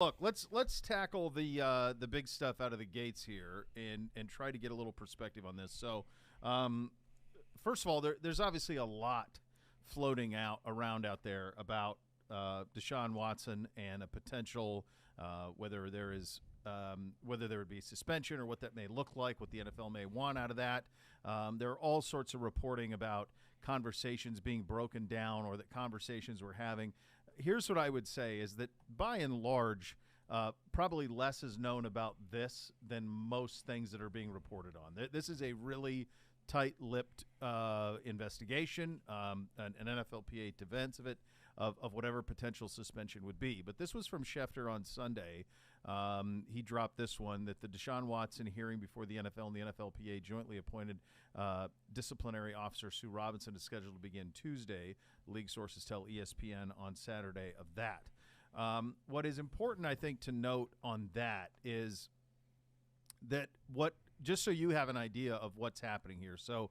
Look, let's tackle the big stuff out of the gates here and try to get a little perspective on this. So, first of all, there's obviously a lot floating around out there about Deshaun Watson and a potential whether there would be suspension or what that may look like, what the NFL may want out of that. There are all sorts of reporting about conversations being broken down or that conversations we're having. Here's what I would say is that by and large, probably less is known about this than most things that are being reported on. This is a really tight-lipped investigation, an NFLPA defense of it, of whatever potential suspension would be. But this was from Schefter on Sunday. He dropped this one, that the Deshaun Watson hearing before the NFL and the NFLPA jointly appointed disciplinary officer Sue Robinson is scheduled to begin Tuesday. League sources tell ESPN on Saturday of that. What is important, I think, to note on that is that just so you have an idea of what's happening here. So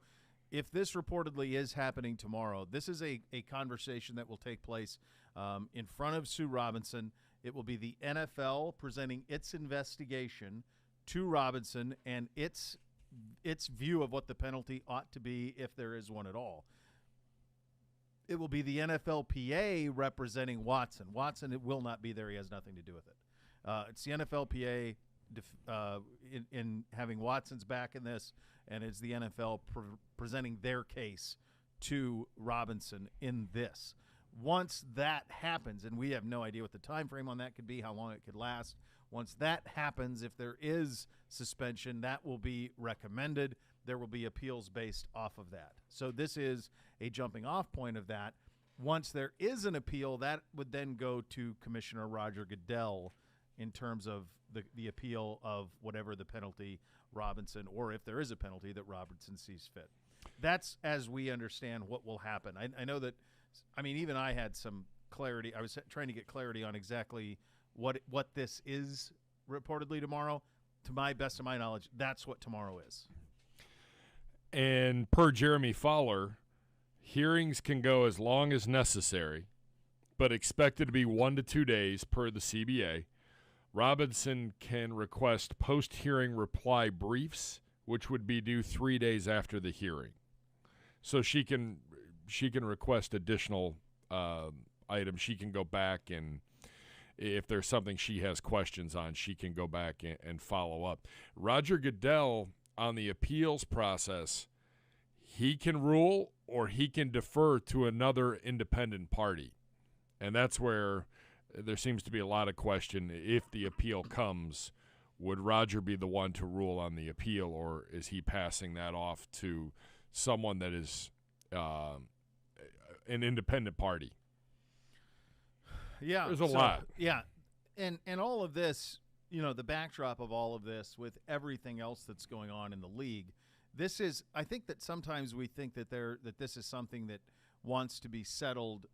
if this reportedly is happening tomorrow, this is a conversation that will take place in front of Sue Robinson. It will be the NFL presenting its investigation to Robinson and its view of what the penalty ought to be if there is one at all. It will be the NFLPA representing Watson. Watson, it will not be there. He has nothing to do with it. It's the NFLPA in having Watson's back in this, and it's the NFL presenting their case to Robinson in this. Once that happens, and we have no idea what the time frame on that could be, how long it could last. Once that happens, if there is suspension, that will be recommended. There will be appeals based off of that. So this is a jumping off point of that. Once there is an appeal, that would then go to Commissioner Roger Goodell in terms of the appeal of whatever the penalty Robinson, or if there is a penalty that Robertson sees fit. That's as we understand what will happen. I know that, I mean, even I had some clarity. I was trying to get clarity on exactly what this is reportedly tomorrow. To my best of my knowledge, that's what tomorrow is. And per Jeremy Fowler, hearings can go as long as necessary, but expected to be 1 to 2 days per the CBA. Robinson can request post-hearing reply briefs, which would be due 3 days after the hearing. So she can request additional items. She can go back, and if there's something she has questions on, she can go back and follow up. Roger Goodell, on the appeals process, he can rule or he can defer to another independent party. And that's where there seems to be a lot of question. If the appeal comes, would Roger be the one to rule on the appeal, or is he passing that off to someone that is an independent party? Yeah. There's a lot. Yeah. And all of this, you know, the backdrop of all of this with everything else that's going on in the league, this is, I think that sometimes we think that this is something that wants to be settled.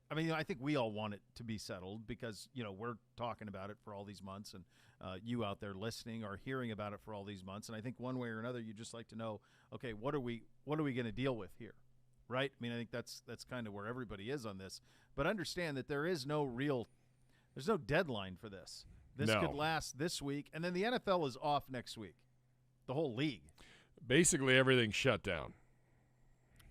I mean, I think we all want it to be settled because, you know, we're talking about it for all these months, and you out there listening are hearing about it for all these months. And I think one way or another, you just like to know, okay, what are we going to deal with here? Right? I mean, I think that's kind of where everybody is on this. But understand that there's no deadline for this. This could last this week, and then the NFL is off next week, the whole league. Basically, everything's shut down.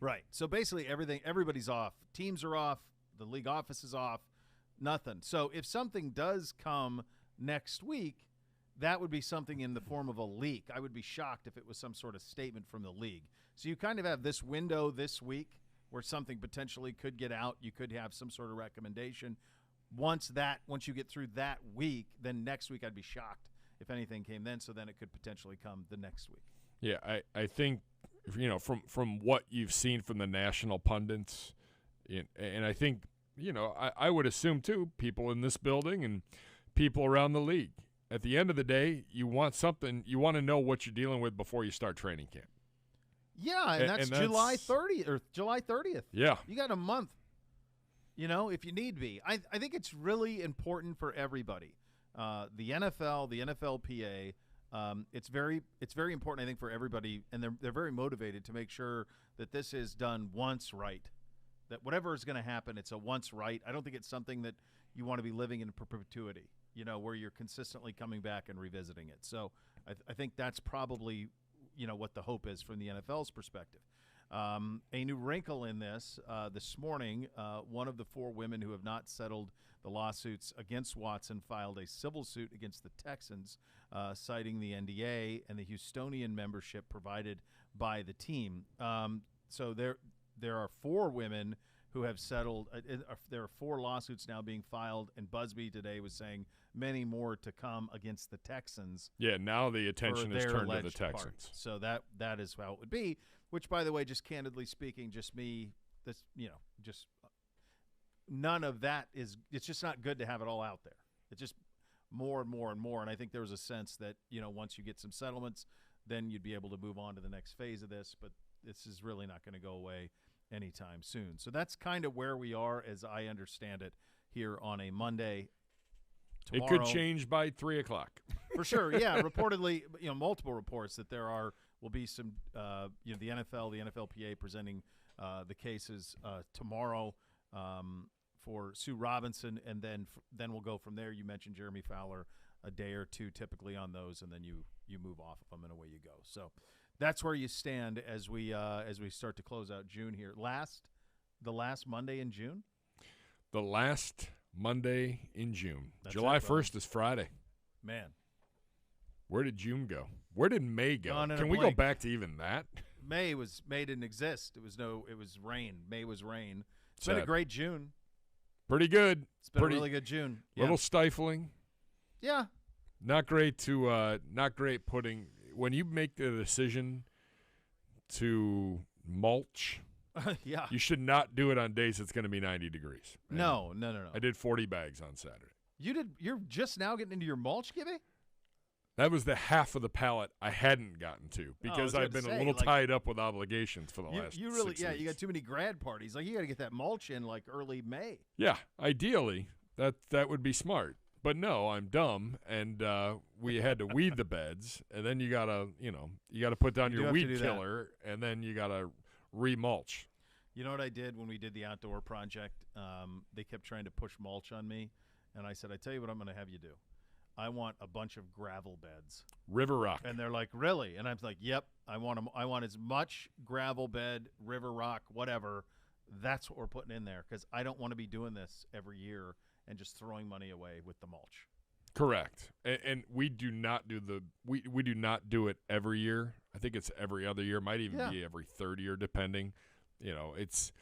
Right. So basically, everybody's off. Teams are off. The league office is off. Nothing. So if something does come next week, that would be something in the form of a leak. I would be shocked if it was some sort of statement from the league. So you kind of have this window this week where something potentially could get out. You could have some sort of recommendation. Once you get through that week, then next week I'd be shocked if anything came then. So then it could potentially come the next week. Yeah, I think, you know, from what you've seen from the national pundits, and I think, you know, I would assume too, people in this building and people around the league, at the end of the day, you want to know what you're dealing with before you start training camp. Yeah, and that's July 30th or July 30th. Yeah. You got a month, you know, if you need be. I think it's really important for everybody. The NFL, the NFLPA, it's very important, I think, for everybody, and they're very motivated to make sure that this is done once right. That whatever is going to happen, it's a once right. I don't think it's something that you want to be living in perpetuity. where you're consistently coming back and revisiting it. So I think that's probably, what the hope is from the NFL's perspective. A new wrinkle in this morning, one of the 4 women who have not settled the lawsuits against Watson filed a civil suit against the Texans, citing the NDA and the Houstonian membership provided by the team. So there are 4 women who have settled. There are 4 lawsuits now being filed, and Busby today was saying many more to come against the Texans. Yeah, now the attention is turned to the Texans. Part. So that is how it would be, which, by the way, just candidly speaking, just me, just none of that is – it's just not good to have it all out there. It's just more and more and more, and I think there was a sense that, once you get some settlements, then you'd be able to move on to the next phase of this, but this is really not going to go away anytime soon. So that's kind of where we are, as I understand it, here on a Monday. Tomorrow, it could change by 3 o'clock. For sure, yeah. Reportedly, multiple reports that will be some, the NFL, the NFLPA presenting the cases tomorrow for Sue Robinson, and then we'll go from there. You mentioned Jeremy Fowler, a day or two typically on those, and then you move off of them and away you go. So that's where you stand as we start to close out June here. The last Monday in June? The last Monday in June. That's July it, 1st is Friday. Man. Where did June go? Where did May go? Can we go back to even that? May didn't exist. It was rain. May was rain. It's Sad. been a great June. Pretty good. It's been a really good June. Yeah. Little stifling. Yeah. Not great putting when you make the decision to mulch. Yeah. You should not do it on days it's going to be 90 degrees. And No. I did 40 bags on Saturday. You're just now getting into your mulch, Gibby? That was the half of the pallet I hadn't gotten to because I've been a little tied up with obligations for the last 6 weeks. You got too many grad parties. Like, you got to get that mulch in like early May. Yeah, ideally that would be smart. But no, I'm dumb, and we had to weed the beds, and then you gotta put down your weed killer, and then you gotta remulch. You know what I did when we did the outdoor project? They kept trying to push mulch on me, and I said, I tell you what I'm going to have you do. I want a bunch of gravel beds. River rock. And they're like, really? And I'm like, yep, I want them. I want as much gravel bed, river rock, whatever. That's what we're putting in there, because I don't want to be doing this every year and just throwing money away with the mulch. Correct. And we do not do we do not do it every year. I think it's every other year. Might even be every third year, depending. It's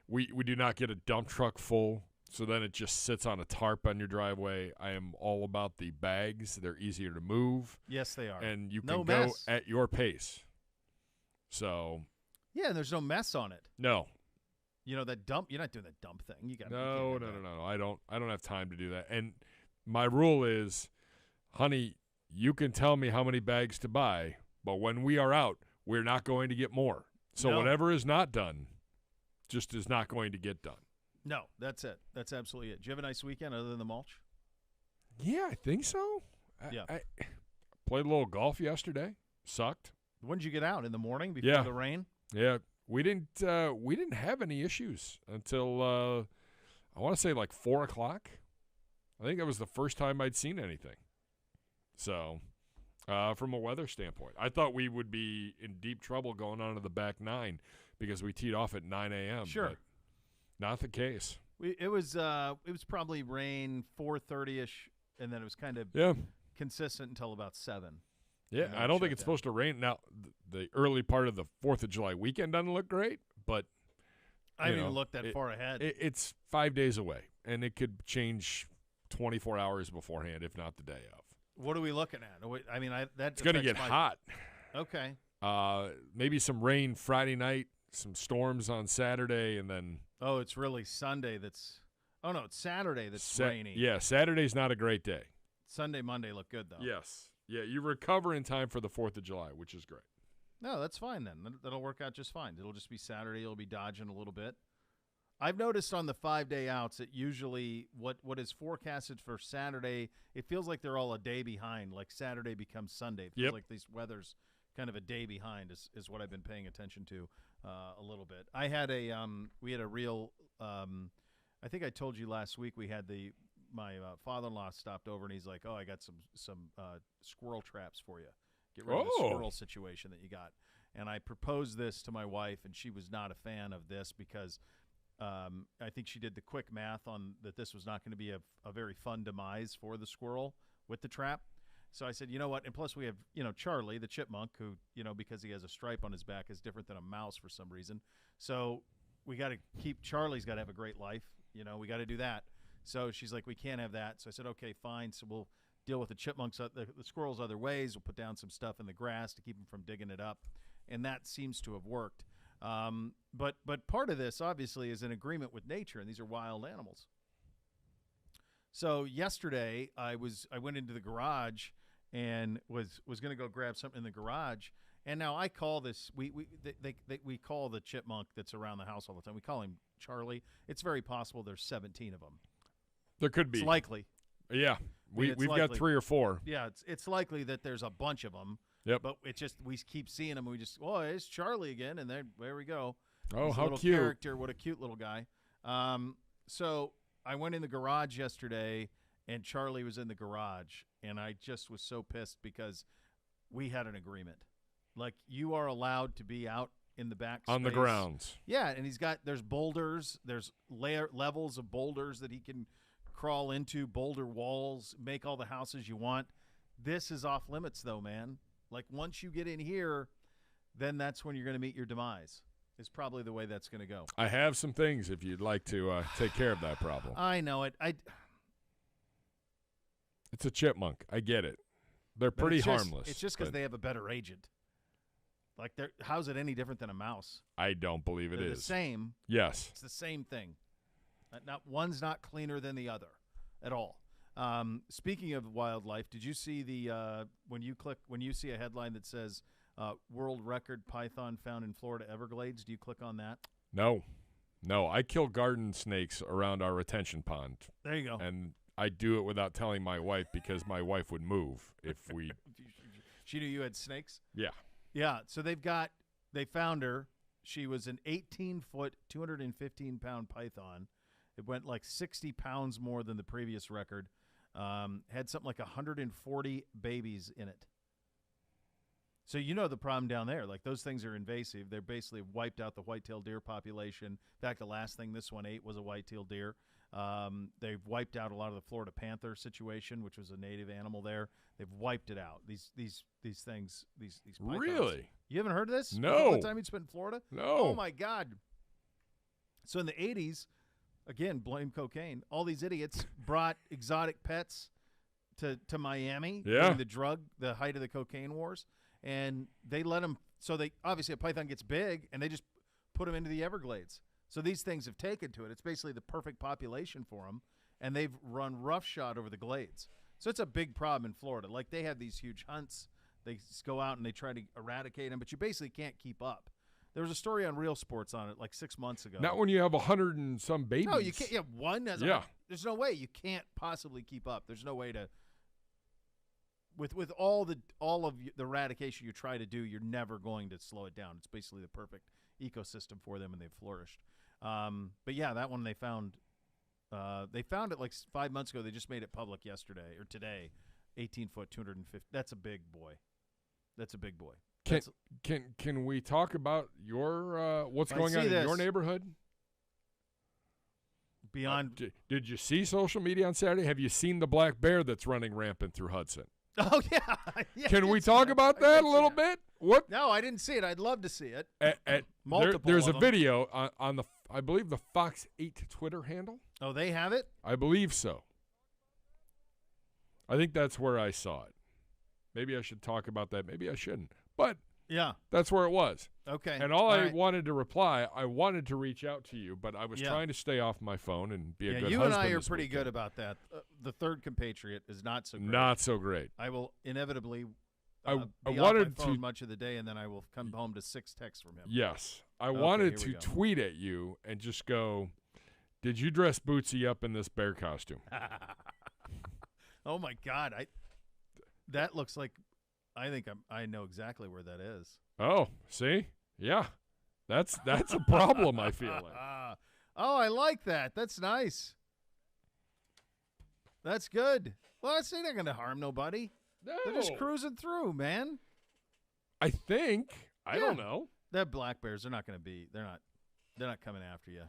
we do not get a dump truck full, so then it just sits on a tarp on your driveway. I am all about the bags. They're easier to move. Yes, they are. And you can go at your pace. So yeah, and there's no mess on it. No. That dump. You're not doing the dump thing. You got no. I don't have time to do that. And my rule is, honey, you can tell me how many bags to buy, but when we are out, we're not going to get more. So whatever is not done, just is not going to get done. No, that's it. That's absolutely it. Did you have a nice weekend other than the mulch? Yeah, I think so. I played a little golf yesterday. Sucked. When did you get out? In the morning before the rain? Yeah. We didn't have any issues until I want to say like 4 o'clock. I think that was the first time I'd seen anything. So, from a weather standpoint, I thought we would be in deep trouble going on to the back nine because we teed off at 9 a.m. Sure, but not the case. It was probably rain 4:30ish, and then it was kind of consistent until about 7. Yeah, I don't think it's supposed to rain. Now, the early part of the 4th of July weekend doesn't look great, but I haven't even looked that far ahead. It's 5 days away, and it could change 24 hours beforehand, if not the day of. What are we looking at? I mean, it's going to get hot. Okay. Maybe some rain Friday night, some storms on Saturday, and then. Oh, it's really Sunday that's. Oh no, it's Saturday that's rainy. Yeah, Saturday's not a great day. Sunday, Monday look good though. Yes. Yeah, you recover in time for the 4th of July, which is great. No, that's fine then. That'll work out just fine. It'll just be Saturday. It'll be dodging a little bit. I've noticed on the 5-day outs that usually what is forecasted for Saturday, it feels like they're all a day behind. Like Saturday becomes Sunday. It feels like this weather's kind of a day behind is what I've been paying attention to a little bit. I had we had a real I think I told you last week we had father-in-law stopped over, and he's like, "Oh, I got some squirrel traps for you. Get rid of the squirrel situation that you got." And I proposed this to my wife, and she was not a fan of this because I think she did the quick math on that this was not going to be a very fun demise for the squirrel with the trap. So I said, you know what? And plus we have, Charlie, the chipmunk, who, because he has a stripe on his back, is different than a mouse for some reason. So we got to Charlie's got to have a great life. We got to do that. So she's like, we can't have that. So I said, okay, fine. So we'll deal with the chipmunks, the squirrels other ways. We'll put down some stuff in the grass to keep them from digging it up. And that seems to have worked. But part of this, obviously, is an agreement with nature, and these are wild animals. So yesterday, I went into the garage and was going to go grab something in the garage. And now I call this we call the chipmunk that's around the house all the time. We call him Charlie. It's very possible there's 17 of them. There could be. It's likely. Yeah, we've got 3 or 4. Yeah, it's likely that there's a bunch of them. Yep. But it's just we keep seeing them. And we just it's Charlie again, and there we go. Oh, He's how a little cute! Character, what a cute little guy. So I went in the garage yesterday, and Charlie was in the garage, and I just was so pissed because we had an agreement. Like, you are allowed to be out in the back on space. The grounds. Yeah, and there's boulders, there's levels of boulders that he can crawl into, boulder walls, make all the houses you want. This is off limits, though, man. Like, once you get in here, then that's when you're going to meet your demise. Is probably the way that's going to go. I have some things if you'd like to take care of that problem. I know it. It's a chipmunk. I get it. They're pretty harmless. It's just because they have a better agent. Like, how's it any different than a mouse? I don't believe They're is. the same. Yes. It's the same thing. One's not cleaner than the other at all. Speaking of wildlife, did you see when you see a headline that says world record python found in Florida Everglades, do you click on that? No. I kill garden snakes around our retention pond. There you go. And I do it without telling my wife because my wife would move if we. She knew you had snakes? Yeah. Yeah. So they found her. She was an 18-foot, 215-pound python. It went like 60 pounds more than the previous record. Had something like 140 babies in it. So the problem down there. Like, those things are invasive. They're basically wiped out the white-tailed deer population. In fact, the last thing this one ate was a white-tailed deer. They've wiped out a lot of the Florida panther situation, which was a native animal there. They've wiped it out. These things, these pythons. Really? You haven't heard of this? No. The time you spent in Florida? No. Oh, my God. So in the 80s, again, blame cocaine. All these idiots brought exotic pets to Miami during the height of the cocaine wars, and they let them. So obviously a python gets big, and they just put them into the Everglades. So these things have taken to it. It's basically the perfect population for them, and they've run roughshod over the glades. So it's a big problem in Florida. Like, they have these huge hunts. They go out and they try to eradicate them, but you basically can't keep up. There was a story on Real Sports on it like 6 months ago. Not when you have 100 and some babies. No, you can't. You have one. Yeah. There's no way. You can't possibly keep up. There's no way to. With all of the eradication you try to do, you're never going to slow it down. It's basically the perfect ecosystem for them, and they've flourished. But yeah, that one they found it like 5 months ago. They just made it public yesterday or today. 18-foot, 250. That's a big boy. Can we talk about your what's going on in your neighborhood? Beyond. Did you see social media on Saturday? Have you seen the black bear that's running rampant through Hudson? Oh yeah. Can we talk about that a little bit? What? No, I didn't see it. I'd love to see it. There's a video on the I believe the Fox 8 Twitter handle. Oh, they have it? I believe so. I think that's where I saw it. Maybe I should talk about that. Maybe I shouldn't. But yeah, that's where it was. Okay. And I wanted to reply, I wanted to reach out to you, but I was trying to stay off my phone and be a good husband. You and I are pretty good about that. The third compatriot is not so great. Not so great. I will inevitably I be wanted off my phone to much of the day, and then I will come home to 6 texts from him. Yes. I wanted to tweet at you and just go, did you dress Bootsy up in this bear costume? Oh, my God. That looks like I think I know exactly where that is. Oh, see? Yeah. That's a problem, I feel like. Oh, I like that. That's nice. That's good. Well, they're not going to harm nobody. No. They're just cruising through, man. I think. I don't know. That black bears, they're not going to be. They're not coming after you.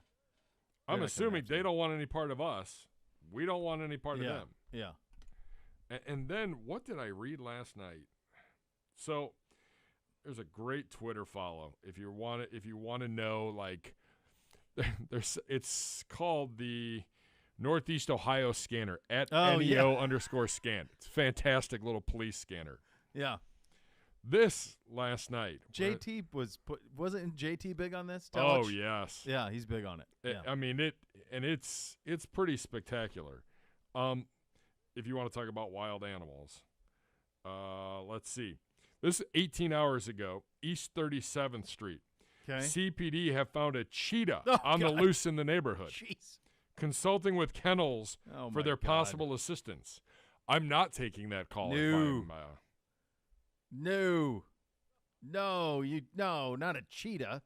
I'm assuming they don't want any part of us. We don't want any part of them. Yeah. And then what did I read last night? So there's a great Twitter follow if you want to know, like, it's called the Northeast Ohio Scanner at NEO_scan. It's a fantastic little police scanner. Yeah. This last night, JT wasn't JT big on this? Oh yes. Yeah, he's big on it. Yeah. I mean it's pretty spectacular. If you want to talk about wild animals, let's see. This is 18 hours ago, East 37th Street. Okay. CPD have found a cheetah on the loose in the neighborhood. Jeez. Consulting with kennels for their possible assistance. I'm not taking that call. No, not a cheetah.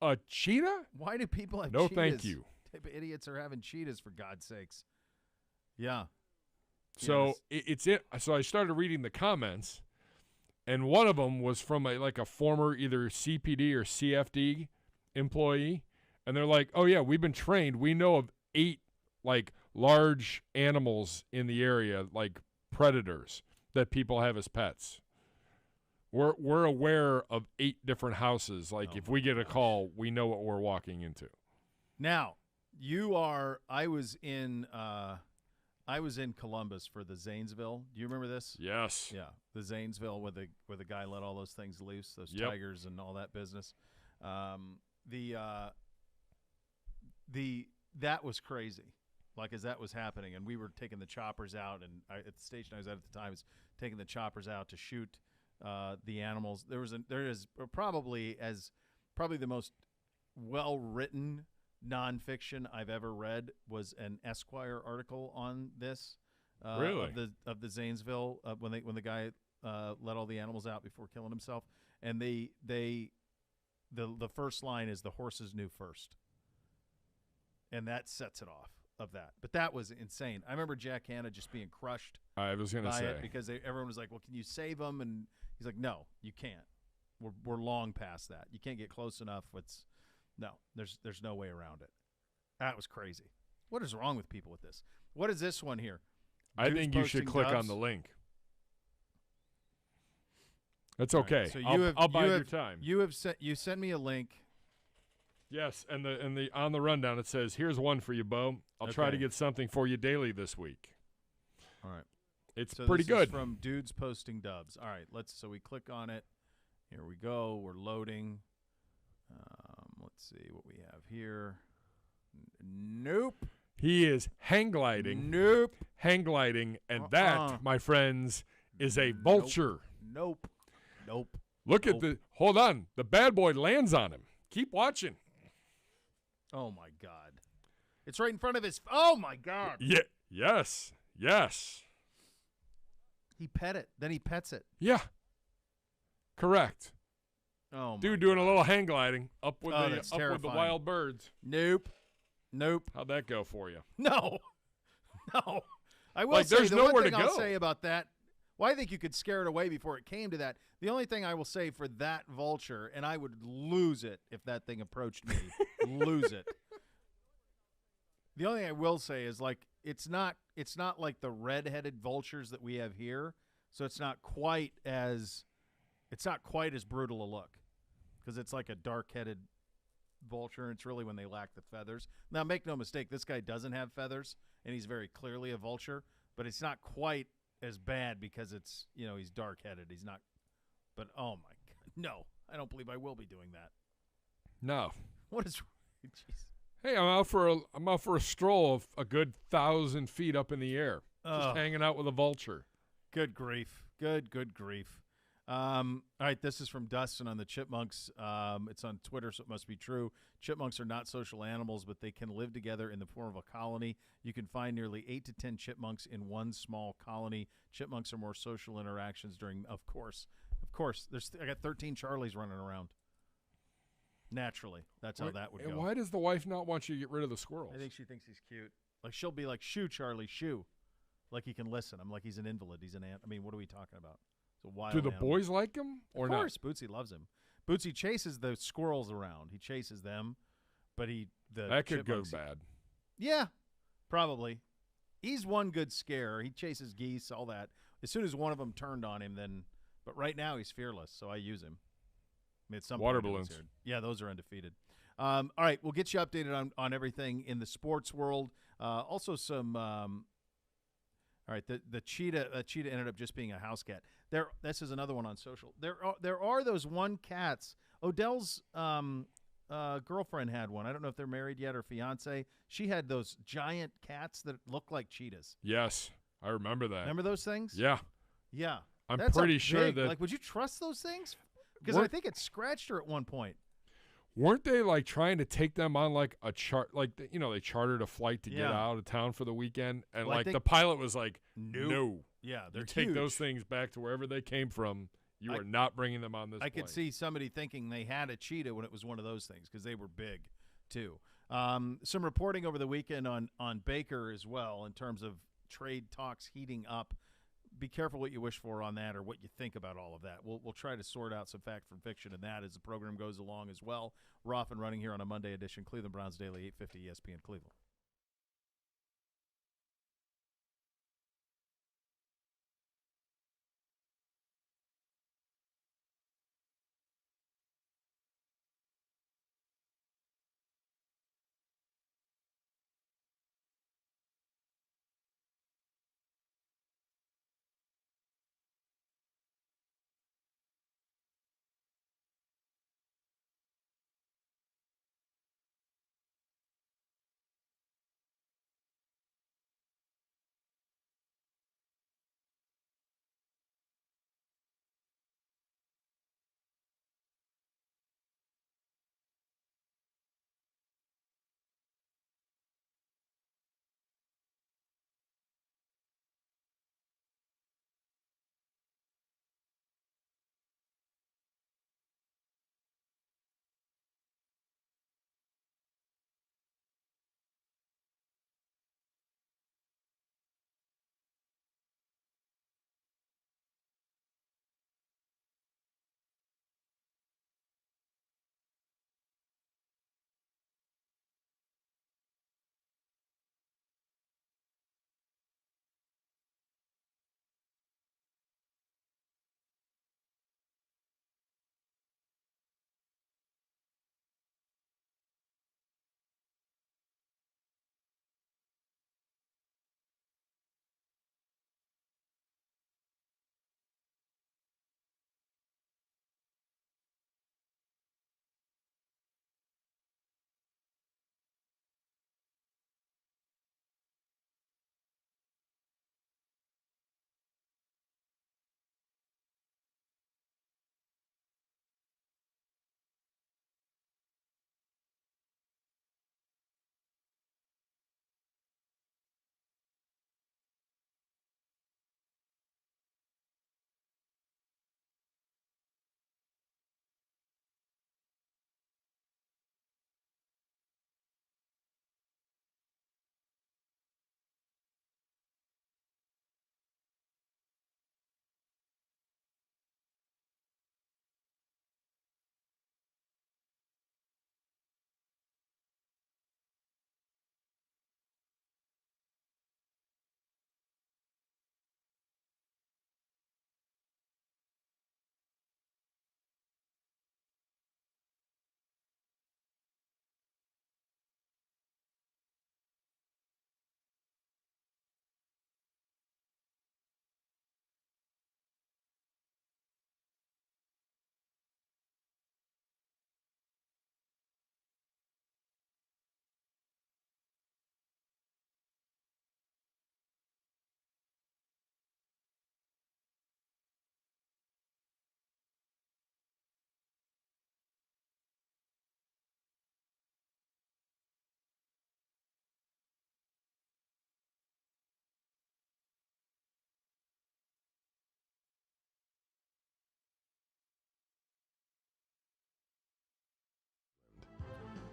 A cheetah? Why do people have no, cheetahs? Thank you. Type of idiots are having cheetahs, for God's sakes. Yeah. So So I started reading the comments, and one of them was from a former either CPD or CFD employee, and they're like, "Oh yeah, we've been trained. We know of 8 large animals in the area, like predators that people have as pets. We're aware of 8 different houses. Like if we get a call, we know what we're walking into." Now, I was in Columbus for the Zanesville. Do you remember this? Yes. Yeah, the Zanesville where the guy let all those things loose, those tigers and all that business. That was crazy. Like as that was happening, and we were taking the choppers out, and at the station I was at the time was taking the choppers out to shoot the animals. There is probably the most well-written nonfiction I've ever read was an Esquire article on this. Really? Of the Zanesville when the guy let all the animals out before killing himself, and the first line is the horses knew first, and that sets it off of that. But that was insane. I remember Jack Hanna just being crushed. I was going to say it because everyone was like, "Well, can you save them?" And he's like, "No, you can't. We're long past that. You can't get close enough. There's no way around it." That was crazy. What is wrong with people with this? What is this one here? I think you should click on the link. That's okay. Right, so I'll buy your time. You sent me a link. Yes, and the on the rundown it says, "Here's one for you, Beau. I'll try to get something for you daily this week." All right. It's pretty good. Is from Dudes Posting Dubs. All right, so we click on it. Here we go. We're loading. Let's see what we have here. Nope. He is hang gliding. Nope. Hang gliding, and that, my friends, is a vulture. Nope. Look at hold on. The bad boy lands on him. Keep watching. Oh my God. It's right in front of his. Oh my God. Yeah. Yes. He pet it. Then he pets it. Yeah. Correct. Oh, dude, doing a little hang gliding up with with the wild birds. Nope. How'd that go for you? No. I will say there's the nowhere one thing to I'll go. say about that. Well, I think you could scare it away before it came to that. The only thing I will say for that vulture, and I would lose it if that thing approached me, lose it. The only thing I will say is it's not like the red-headed vultures that we have here, so it's not quite as brutal a look, because it's like a dark-headed vulture. It's really when they lack the feathers. Now, make no mistake, this guy doesn't have feathers, and he's very clearly a vulture, but it's not quite as bad because it's, he's dark-headed. He's not. But oh my God, no! I don't believe I will be doing that. No. What is? Jeez. Hey, I'm out for a stroll of a good 1,000 feet up in the air, just hanging out with a vulture. Good grief! Good grief! All right, this is from Dustin on the chipmunks. It's on Twitter, so it must be true. Chipmunks are not social animals, but they can live together in the form of a colony. You can find nearly 8 to 10 chipmunks in one small colony. Chipmunks are more social interactions during, of course. I got 13 Charlies running around. Naturally, that's how that would go. Why does the wife not want you to get rid of the squirrels? I think she thinks he's cute. Like she'll be like, "Shoo, Charlie, shoo." like he can listen. I'm like he's an invalid. He's an ant. I mean, what are we talking about? It's a wild Do the animal. boys like him or of not? course, Bootsy loves him. Bootsy chases the squirrels around. He chases them, but That could go chipmunks- bad. Yeah, probably. He's one good scare. He chases geese, all that. As soon as one of them turned on him, then. But right now he's fearless, so I use him. I mean, at some Water point it was balloons. here. Yeah, those are undefeated. All right, we'll get you updated on everything in the sports world. Also, some. All right, the cheetah ended up just being a house cat. This is another one on social. There are those one cats. Odell's girlfriend had one. I don't know if they're married yet or fiance. She had those giant cats that look like cheetahs. Yes, I remember that. Remember those things? Yeah. Yeah. I'm That's pretty a sure big, that like, would you trust those things? Because I think it scratched her at one point. weren't they like trying to take them on like a chart, like they chartered a flight to get Yeah. out of town for the weekend, and Well, I like think- the pilot was like, Nope. "No, Yeah, they're you take huge. those things back to wherever they came from. You are not bringing them on this." I plane. could see somebody thinking they had a cheetah when it was one of those things because they were big, too. Some reporting over the weekend on Baker as well in terms of trade talks heating up. Be careful what you wish for on that or what you think about all of that. We'll try to sort out some fact from fiction in that as the program goes along as well. We're off and running here on a Monday edition. Cleveland Browns Daily, 850 ESPN Cleveland.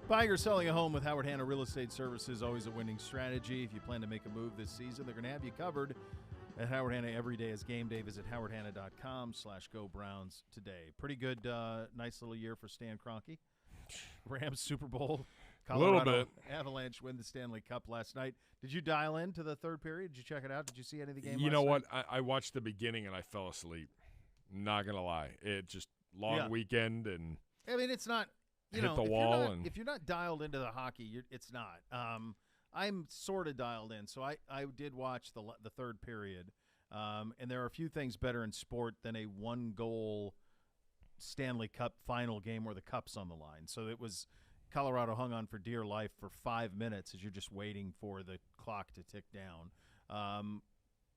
Buying or selling a home with Howard Hanna Real Estate Services, always a winning strategy. If you plan to make a move this season, they're going to have you covered at Howard Hanna. Every day is game day. Visit howardhanna.com/go Browns today. Pretty good, nice little year for Stan Kroenke. Rams Super Bowl. Colorado A little bit. Avalanche win the Stanley Cup last night. Did you dial in to the third period? Did you check it out? Did you see any of the game You last know night? what? I watched the beginning and I fell asleep. Not going to lie. It just long weekend and I mean, it's not, hit the wall. If you're not dialed into the hockey, it's not. I'm sort of dialed in, so I did watch the third period, and there are a few things better in sport than a one-goal Stanley Cup final game where the cup's on the line. So it was Colorado hung on for dear life for 5 minutes as you're just waiting for the clock to tick down.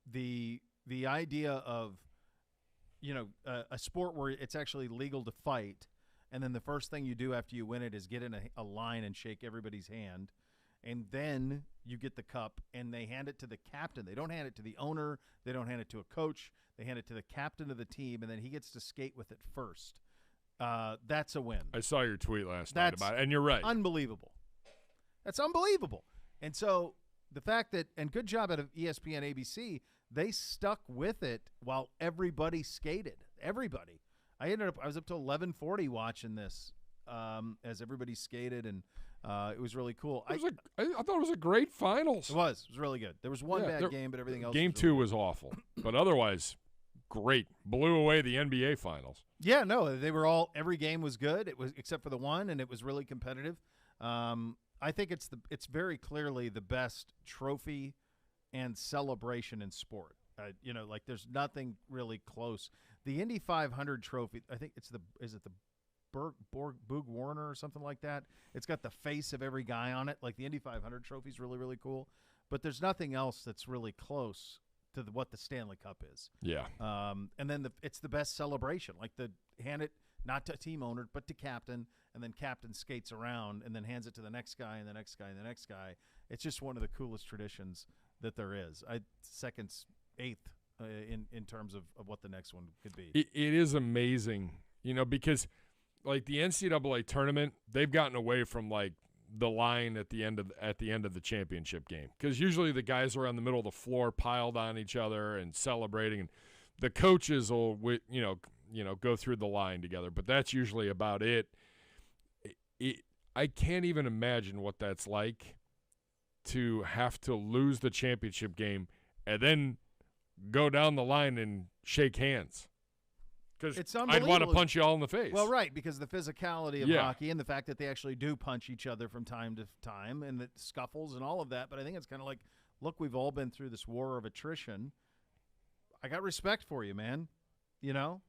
The idea of a sport where it's actually legal to fight, and then the first thing you do after you win it is get in a line and shake everybody's hand, and then you get the cup, and they hand it to the captain. They don't hand it to the owner. They don't hand it to a coach. They hand it to the captain of the team, and then he gets to skate with it first. That's a win. I saw your tweet last night about it, and you're right. Unbelievable. That's unbelievable. And so the fact that – and good job out of ESPN, ABC – they stuck with it while everybody skated. Everybody. I was up to 11:40 watching this as everybody skated, and it was really cool. I thought it was a great finals. It was really good. There was one bad game, but everything else. Game was 2 really was awful, but otherwise great. Blew away the NBA finals. Yeah, no, they were all. Every game was good. It was except for the one, and it was really competitive. I think it's very clearly the best trophy and celebration in sport. Like there's nothing really close. The Indy 500 trophy, I think is it the Boog Warner or something like that? It's got the face of every guy on it. Like the Indy 500 trophy is really, really cool. But there's nothing else that's really close to what the Stanley Cup is. Yeah. And then it's the best celebration. Like hand it not to team owner, but to captain, and then captain skates around and then hands it to the next guy and the next guy and the next guy. It's just one of the coolest traditions that there is. Eighth in terms of what the next one could be. It is amazing, because like the NCAA tournament, they've gotten away from like the line at the end of the championship game, because usually the guys are on the middle of the floor piled on each other and celebrating, and the coaches will go through the line together, but that's usually about it. I can't even imagine what that's like to have to lose the championship game and then go down the line and shake hands. Because I'd want to punch you all in the face. Well, right, because the physicality of hockey and the fact that they actually do punch each other from time to time and the scuffles and all of that. But I think it's kind of like, look, we've all been through this war of attrition. I got respect for you, man.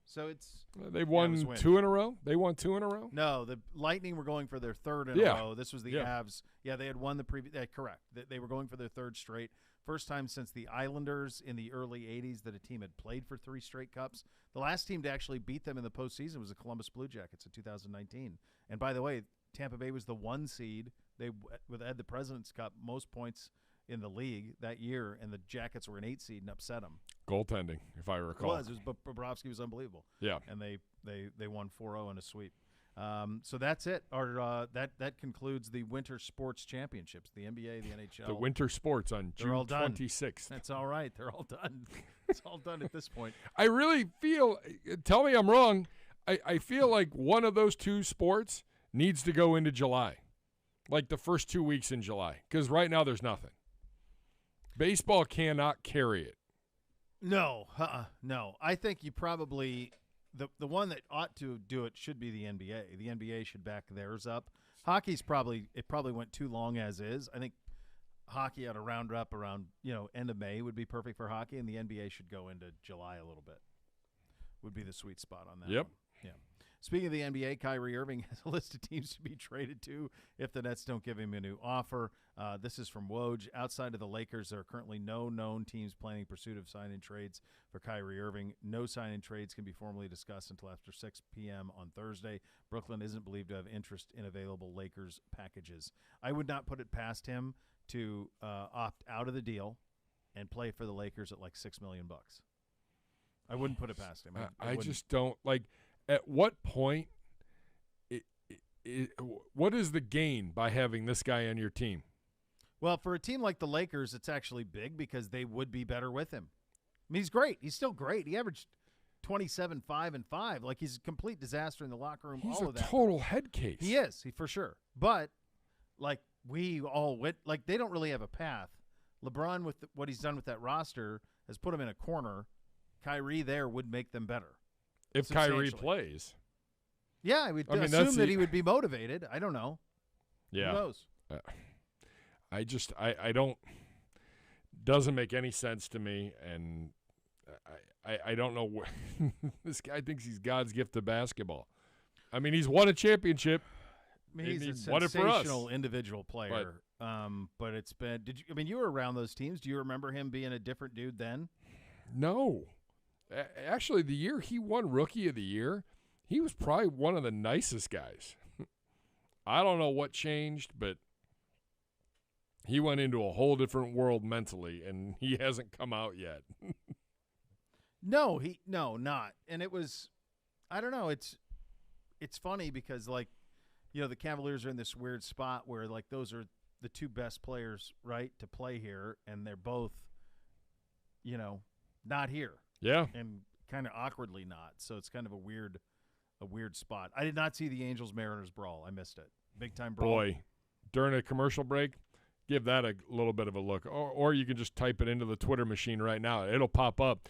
So it's they've won 2 in a row. They won 2 in a row. No, the Lightning were going for their third in a row. This was the Avs. Yeah, they had won the previous. Correct. They were going for their third straight. First time since the Islanders in the early '80s that a team had played for 3 straight cups. The last team to actually beat them in the postseason was the Columbus Blue Jackets in 2019. And by the way, Tampa Bay was the 1 seed. They had the President's Cup, most points in the league that year, and the Jackets were an 8 seed and upset them. Goaltending, if I recall. It was. Bobrovsky was unbelievable. Yeah. And they won 4-0 in a sweep. So that's it. That concludes the Winter Sports Championships, the NBA, the NHL. The Winter Sports on June 26th. That's all right. They're all done. It's all done at this point. I really feel, tell me I'm wrong, I feel like one of those 2 sports needs to go into July, like the first 2 weeks in July, because right now there's nothing. Baseball cannot carry it. No. No. I think you probably the one that ought to do it should be the NBA. The NBA should back theirs up. Hockey's probably went too long as is. I think hockey ought to round up around, end of May would be perfect for hockey, and the NBA should go into July a little bit. Would be the sweet spot on that. Yep. One. Yeah. Speaking of the NBA, Kyrie Irving has a list of teams to be traded to if the Nets don't give him a new offer. This is from Woj. Outside of the Lakers, there are currently no known teams planning pursuit of sign-in trades for Kyrie Irving. No sign-in trades can be formally discussed until after 6 p.m. on Thursday. Brooklyn isn't believed to have interest in available Lakers packages. I would not put it past him to opt out of the deal and play for the Lakers at like $6 million. I wouldn't put it past him. I just don't like. At what point what is the gain by having this guy on your team? Well, for a team like the Lakers, it's actually big because they would be better with him. I mean, he's great. He's still great. He averaged 27, 5, and 5. Like, he's a complete disaster in the locker room. He's all a of that. total head case. He is, for sure. But, like, we all went, like, they don't really have a path. LeBron, with what he's done with that roster, has put him in a corner. Kyrie there would make them better. If Kyrie plays. Yeah, I would assume that he would be motivated. I don't know. Yeah. Who knows? I don't – doesn't make any sense to me, and I don't know what – this guy thinks he's God's gift to basketball. I mean, he's won a championship. I mean, he's a sensational individual player. But it's been – you were around those teams. Do you remember him being a different dude then? No. Actually, the year he won Rookie of the Year, he was probably one of the nicest guys. I don't know what changed, but he went into a whole different world mentally, and he hasn't come out yet. No, not. And it was – I don't know. It's funny because, like, you know, the Cavaliers are in this weird spot where, like, those are the two best players, right, to play here, and they're both, you know, not here. Yeah. And kind of awkwardly not. So it's kind of a weird spot. I did not see the Angels-Mariners brawl. I missed it. Big-time brawl. Boy, during a commercial break, give that a little bit of a look. Or you can just type it into the Twitter machine right now. It'll pop up.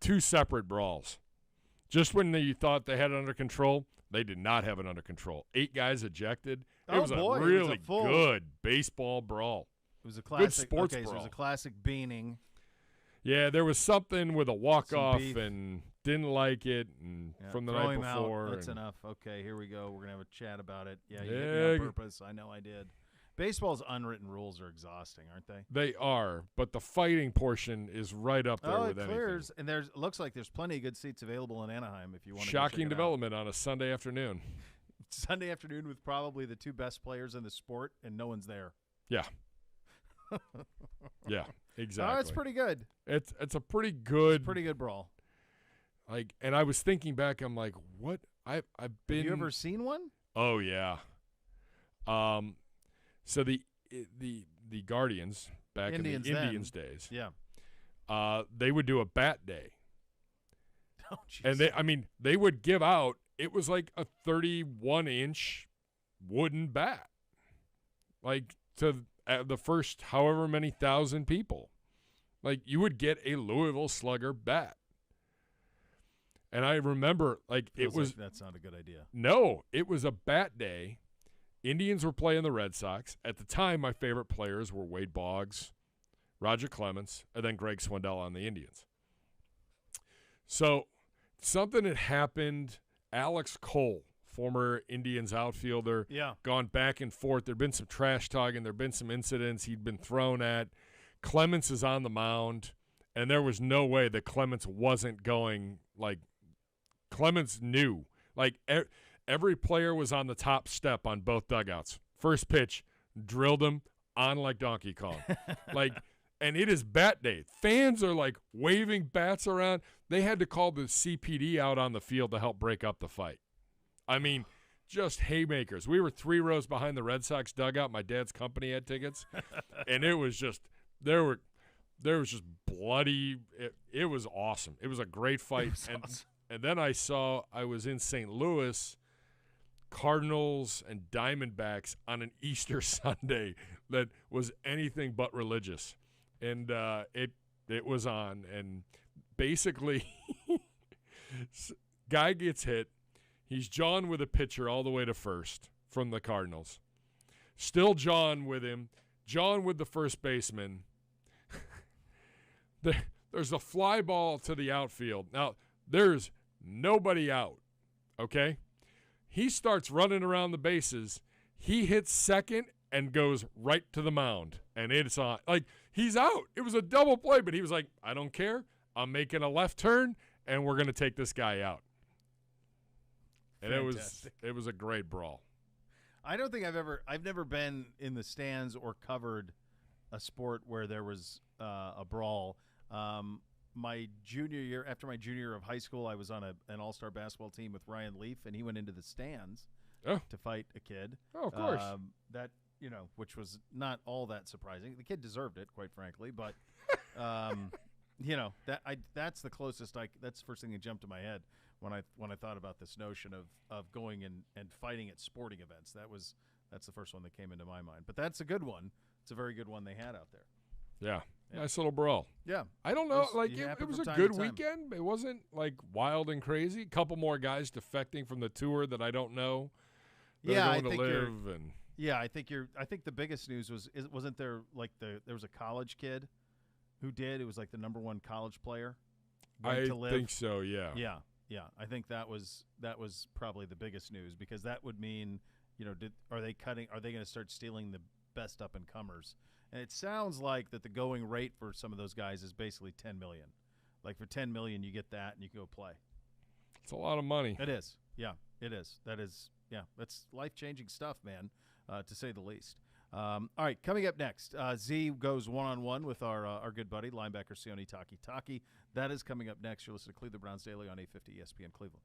2 separate brawls. Just when you thought they had it under control, they did not have it under control. 8 guys ejected. It was a really good baseball brawl. It was a classic. Good sports brawl. So it was a classic beaning. Yeah, there was something with a walk-off and didn't like it and from the night before. That's enough. Okay, here we go. We're going to have a chat about it. Yeah, you hit me on purpose. I know I did. Baseball's unwritten rules are exhausting, aren't they? They are, but the fighting portion is right up there with anything. Clears, and it looks like there's plenty of good seats available in Anaheim if you want to Shocking development on a Sunday afternoon. Sunday afternoon with probably the 2 best players in the sport, and no one's there. Yeah. Yeah, exactly. Oh, it's pretty good. It's a pretty good brawl. Like, and I was thinking back, I'm like, what? I've been. Have you ever seen one? Oh yeah. So the Guardians back in the Indians days. Yeah. They would do a bat day. Oh, geez. And they would give out. It was like a 31-inch wooden bat, like to the first however many thousand people. Like, you would get a Louisville Slugger bat. And I remember, like, that's not a good idea. No, it was a bat day. Indians were playing the Red Sox. At the time, my favorite players were Wade Boggs, Roger Clemens, and then Greg Swindell on the Indians. So something had happened. Alex Cole, former Indians outfielder, gone back and forth. There'd been some trash talking. There'd been some incidents he'd been thrown at. Clemens is on the mound, and there was no way that Clemens wasn't going. Like, Clemens knew. Like, every player was on the top step on both dugouts. First pitch, drilled him on like Donkey Kong. Like, and it is bat day. Fans are, like, waving bats around. They had to call the CPD out on the field to help break up the fight. I mean, just haymakers. We were 3 rows behind the Red Sox dugout. My dad's company had tickets. And it was just, there was just bloody. It was awesome. It was a great fight. And then I was in St. Louis, Cardinals and Diamondbacks on an Easter Sunday that was anything but religious. And it was on. And basically, guy gets hit. He's John with a pitcher all the way to first from the Cardinals. Still John with him. John with the first baseman. There's a fly ball to the outfield. Now, there's nobody out, okay? He starts running around the bases. He hits second and goes right to the mound, and it's on. Like, he's out. It was a double play, but he was like, I don't care. I'm making a left turn, and we're going to take this guy out. And Fantastic. it was a great brawl. I don't think I've never been in the stands or covered a sport where there was a brawl. My junior year of high school, I was on an all-star basketball team with Ryan Leaf, and he went into the stands to fight a kid. Oh, of course. That, which was not all that surprising. The kid deserved it, quite frankly, but that's the closest that's the first thing that jumped to my head when I thought about this notion of going and fighting at sporting events. That's the first one that came into my mind. But that's a good one. It's a very good one they had out there. Yeah. Nice little brawl. Yeah. I don't know. It was a good weekend. It wasn't wild and crazy. A couple more guys defecting from the tour that I don't know. I think I think the biggest news wasn't there there was a college kid who did. It was the number one college player. I think so. Yeah. Yeah. Yeah. I think that was probably the biggest news, because that would mean, are they going to start stealing the best up and comers? And it sounds like that the going rate for some of those guys is basically $10 million. For $10 million, you get that and you can go play. It's a lot of money. It is. Yeah, it is. That's life-changing stuff, man, to say the least. All right, coming up next, Z goes one-on-one with our good buddy, linebacker Sione Takitaki. That is coming up next. You're listening to Cleveland Browns Daily on 850 ESPN Cleveland.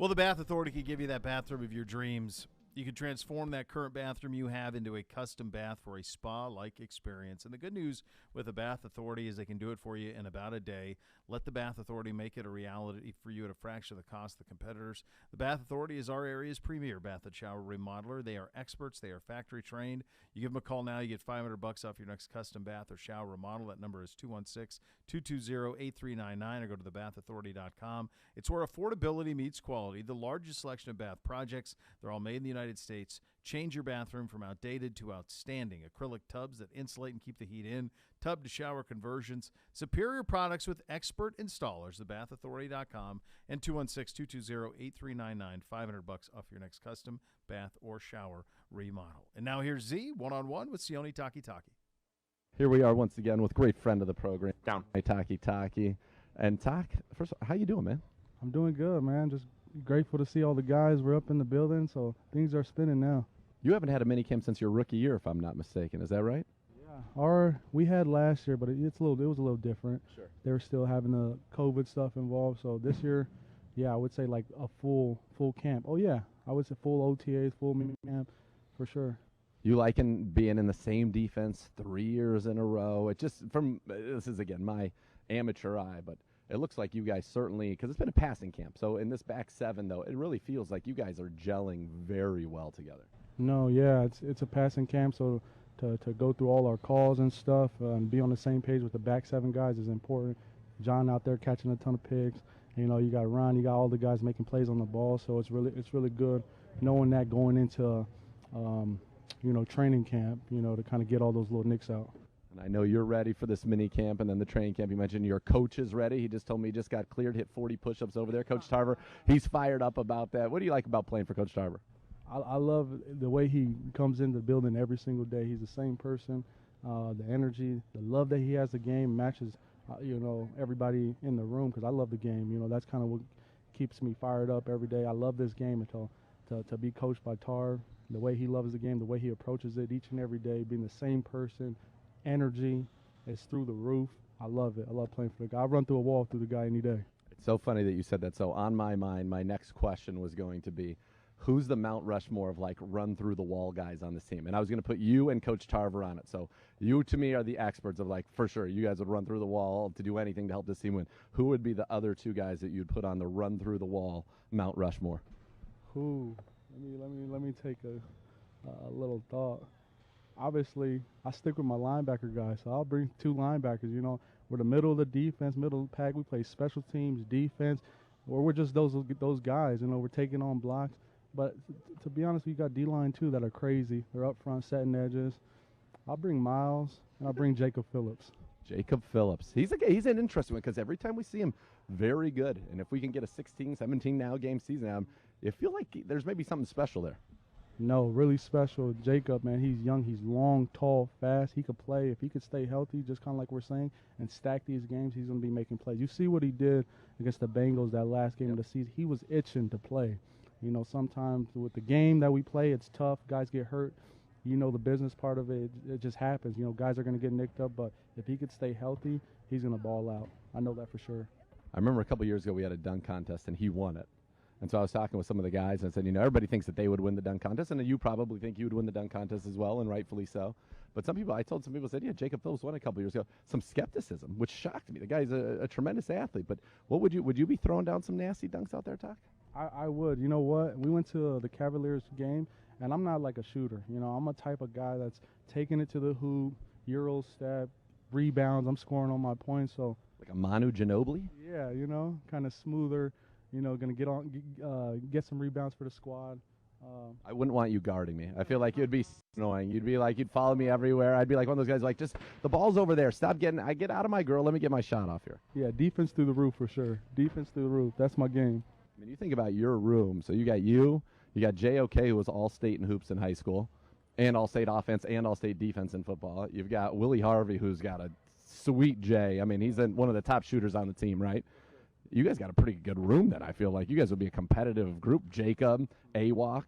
Well, the Bath Authority can give you that bathroom of your dreams. You can transform that current bathroom you have into a custom bath for a spa-like experience. And the good news with the Bath Authority is they can do it for you in about a day. Let the Bath Authority make it a reality for you at a fraction of the cost of the competitors. The Bath Authority is our area's premier bath and shower remodeler. They are experts. They are factory trained. You give them a call now, you get $500 off your next custom bath or shower remodel. That number is 216-220-8399 or go to thebathauthority.com. It's where affordability meets quality. The largest selection of bath projects. They're all made in the United States. Change your bathroom from outdated to outstanding. Acrylic tubs that insulate and keep the heat in. Tub to shower conversions. Superior products with expert installers. Thebathauthority.com and 216-220-8399. $500 off your next custom bath or shower remodel. And now here's Z one-on-one with Sione Takitaki. Here we are once again with great friend of the program, Taki. And Tak, first, how you doing, man? I'm doing good, man. Just grateful to see all the guys. We're up in the building, so things are spinning now. You haven't had a mini camp since your rookie year, if I'm not mistaken. Is that right? Yeah, we had last year, but it was a little different. Sure. They were still having the COVID stuff involved, so this year, yeah, I would say like a full camp. Oh yeah, I would say full OTAs, full mini camp, for sure. You liking being in the same defense 3 years in a row? It just this is again my amateur eye, but it looks like you guys certainly, because it's been a passing camp. So in this back seven, though, it really feels like you guys are gelling very well together. No, yeah, it's a passing camp, so to go through all our calls and stuff and be on the same page with the back seven guys is important. John out there catching a ton of picks. You know, you got Ron, you got all the guys making plays on the ball, so it's really good knowing that going into training camp, to kind of get all those little nicks out. And I know you're ready for this mini camp and then the training camp. You mentioned your coach is ready. He just told me he just got cleared, hit 40 push-ups over there. Coach Tarber, he's fired up about that. What do you like about playing for Coach Tarber? I love the way he comes into the building every single day. He's the same person. The energy, the love that he has the game matches, everybody in the room because I love the game. That's kind of what keeps me fired up every day. I love this game to be coached by Tar, the way he loves the game, the way he approaches it each and every day, being the same person. Energy is through the roof. I love it. I love playing for the guy. I run through a wall through the guy any day. It's so funny that you said that. So on my mind, my next question was going to be, who's the Mount Rushmore of like run through the wall guys on this team? And I was going to put you and Coach Tarver on it. So you to me are the experts of like, for sure, you guys would run through the wall to do anything to help this team win. Who would be the other two guys that you'd put on the run through the wall Mount Rushmore? Who? Let me take a little thought. Obviously, I stick with my linebacker guys, so I'll bring two linebackers. We're the middle of the defense, middle of the pack. We play special teams, defense, or we're just those guys. We're taking on blocks. But to be honest, we got D-line too that are crazy. They're up front, setting edges. I'll bring Miles, and I'll bring Jacob Phillips. Jacob Phillips. He's an interesting one because every time we see him, very good. And if we can get a 16, 17 now game season, I feel like there's maybe something special there. No, really special. Jacob, man, he's young, he's long, tall, fast. He could play. If he could stay healthy, just kind of like we're saying, and stack these games, he's going to be making plays. You see what he did against the Bengals that last game of the season. He was itching to play. Sometimes with the game that we play, it's tough. Guys get hurt. The business part of it, it just happens. Guys are going to get nicked up, but if he could stay healthy, he's going to ball out. I know that for sure. I remember a couple years ago we had a dunk contest, and he won it. And so I was talking with some of the guys and I said, everybody thinks that they would win the dunk contest, and you probably think you would win the dunk contest as well, and rightfully so. But I told some people, said, yeah, Jacob Phillips won a couple years ago. Some skepticism, which shocked me. The guy's a tremendous athlete. But would you be throwing down some nasty dunks out there, Tak? I would. You know what? We went to the Cavaliers game, and I'm not like a shooter. I'm a type of guy that's taking it to the hoop, Euro step, rebounds. I'm scoring on my points. So like a Manu Ginobili? Yeah, kind of smoother. Going to get some rebounds for the squad. I wouldn't want you guarding me. I feel like you'd be annoying. You'd follow me everywhere. I'd be like one of those guys like, just the ball's over there. I get out of my girl. Let me get my shot off here. Yeah, defense through the roof for sure. Defense through the roof. That's my game. I mean, you think about your room. So you got J.O.K., who was all-state in hoops in high school, and all-state offense and all-state defense in football. You've got Willie Harvey, who's got a sweet J. I mean, he's one of the top shooters on the team, right? You guys got a pretty good room then. I feel like you guys would be a competitive group. Jacob, AWOC.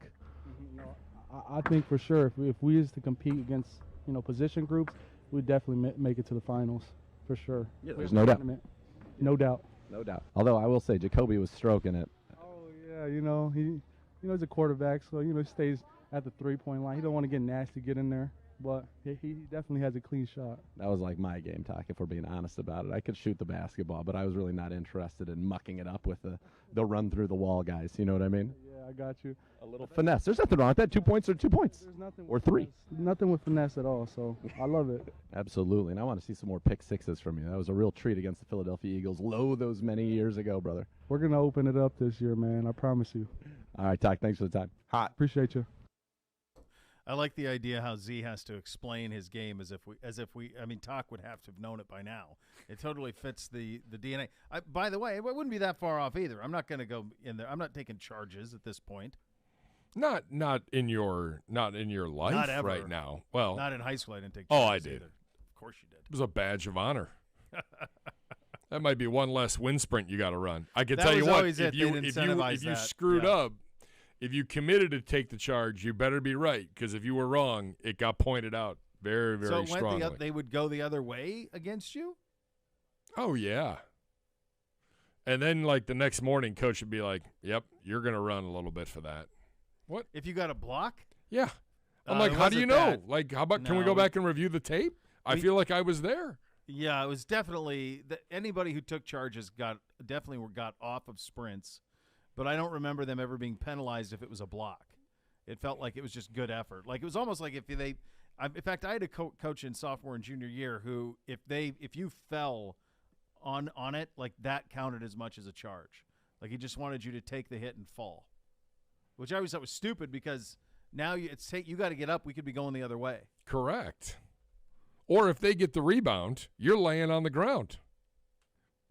I think for sure if we is to compete against position groups, we'd definitely make it to the finals for sure. Yeah, there's no doubt. No doubt. No doubt. Although I will say Jacoby was stroking it. Oh Yeah, he's a quarterback, so he stays at the 3-point line. He don't want to get nasty, get in there, but he definitely has a clean shot. That was like my game, Talk, if we're being honest about it. I could shoot the basketball, but I was really not interested in mucking it up with the run through the wall guys. You know what I mean? Yeah, I got you. A little finesse. There's nothing wrong with that. 2 points are 2 points. There's nothing Or with 3. finesse. Nothing with finesse at all, so I love it. Absolutely. And I want to see some more pick sixes from you. That was a real treat against the Philadelphia Eagles. Those many years ago, brother. We're going to open it up this year, man. I promise you. All right, Talk. Thanks for the time. Hot. Appreciate you. I like the idea how Z has to explain his game as if we. I mean, Talk would have to have known it by now. It totally fits the DNA. By the way, it wouldn't be that far off either. I'm not going to go in there. I'm not taking charges at this point. Not in your life Not ever. right now. Well, Not in high school. I didn't take Oh, charges I did. either. Of course you did. it was a badge of honor. That might be one less wind sprint you got to run. I can That tell you was what, always if it. you They'd if you incentivize if you that. screwed Yeah. up, if you committed to take the charge, you better be right, because if you were wrong, it got pointed out very, very So it went strongly. they would go the other way against you? Oh yeah. And then like the next morning, coach would be like, "Yep, you're gonna run a little bit for that." What? If you got a block? Yeah. I'm Uh, like, it how do you wasn't know? that. Like, how about can we No, go back and review the tape? I we- feel like I was there. Yeah, it was definitely anybody who took charges got off of sprints, but I don't remember them ever being penalized if it was a block. It felt like it was just good effort. Like it was almost like in fact, I had a coach in sophomore and junior year who if you fell on it, like that counted as much as a charge. Like he just wanted you to take the hit and fall, which I always thought was stupid because now you got to get up. We could be going the other way. Correct. Or if they get the rebound, you're laying on the ground.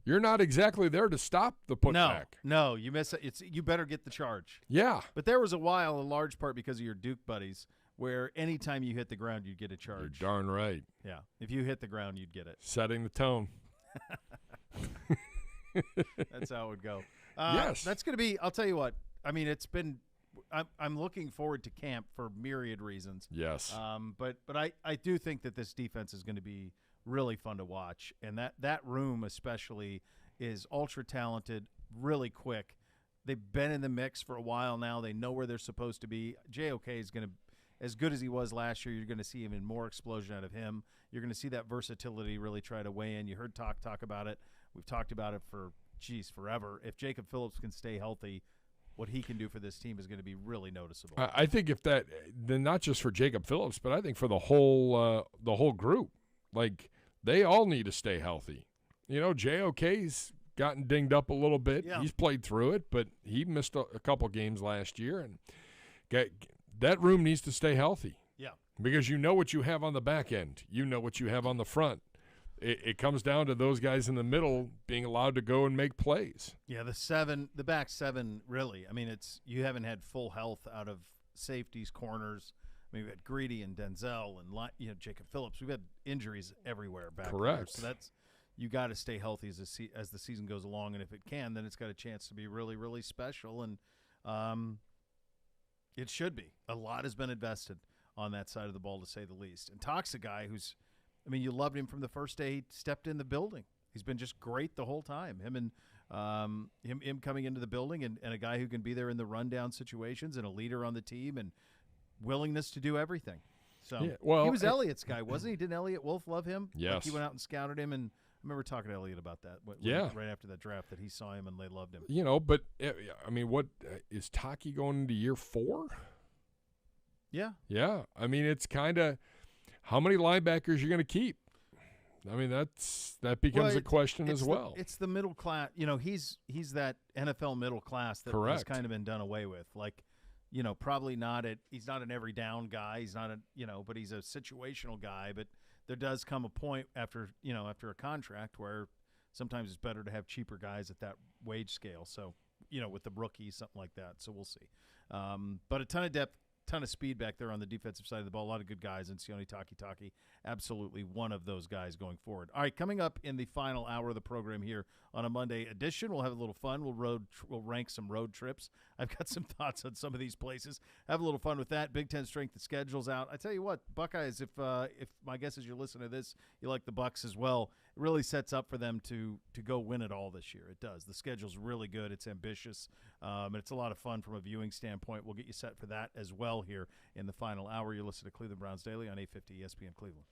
You're not exactly there to stop the putback. No, you miss it. You better get the charge. Yeah. But there was a while, in large part because of your Duke buddies, where anytime you hit the ground, you'd get a You're charge. darn right. Yeah, if you hit the ground, you'd get it. Setting the tone. That's how it would go. Yes. That's going to be. I'll tell you what. I mean, it's been. I'm looking forward to camp for myriad reasons. Yes. But I do think that this defense is going to be really fun to watch, and that room especially is ultra talented, really quick. They've been in the mix for a while now. They know where they're supposed to be. JOK is going to, as good as he was last year, you're going to see even more explosion out of him. You're going to see that versatility really try to weigh in. You heard talk about it. We've talked about it for, forever. If Jacob Phillips can stay healthy, what he can do for this team is going to be really noticeable. I think if that, then not just for Jacob Phillips, but I think for the whole group. Like, they all need to stay healthy. You know, JOK's gotten dinged up a little bit. Yeah. He's played through it, but he missed a couple games last year, and that room needs to stay healthy. Yeah. Because you know what you have on the back end. You know what you have on the front. It comes down to those guys in the middle being allowed to go and make plays. Yeah, the back seven, really. I mean, you haven't had full health out of safeties, corners. I mean, we've had Greedy and Denzel and Jacob Phillips. We've had injuries everywhere back there. Correct. So you got to stay healthy as the season goes along, and if it can, then it's got a chance to be really, really special. And it should be. A lot has been invested on that side of the ball, to say the least. And Talk's a guy who's, I mean, you loved him from the first day he stepped in the building. He's been just great the whole time. Him coming into the building and a guy who can be there in the rundown situations and a leader on the team and willingness to do everything. So Yeah, well, he was Elliott's guy, wasn't he? Didn't Elliott Wolf love him? Yes. Like he went out and scouted him, and I remember talking to Elliott about that. Yeah. Right after that draft, that he saw him and they loved him. You know, but, I mean, what is Taki going into year 4? Yeah. Yeah. I mean, it's kind of how many linebackers you're going to keep. I mean, that becomes a question as well. It's the middle class. You know, he's that NFL middle class that has Correct. kind of been done away with. Like, you know, probably not he's not an every down guy. He's not but he's a situational guy. But there does come a point after a contract where sometimes it's better to have cheaper guys at that wage scale. So, with the rookies, something like that. So we'll see. But a ton of depth. Ton of speed back there on the defensive side of the ball. A lot of good guys, and Sione Taki, absolutely one of those guys going forward. All right, coming up in the final hour of the program here on a Monday edition, we'll have a little fun. We'll rank some road trips. I've got some thoughts on some of these places. Have a little fun with that. Big Ten strength of schedule's out. I tell you what, Buckeyes, if my guess is you're listening to this, you like the Bucks as well. really sets up for them to go win it all this year. It does. The schedule's really good. It's ambitious. And it's a lot of fun from a viewing standpoint. We'll get you set for that as well here in the final hour. You listen to Cleveland Browns Daily on 850 ESPN Cleveland.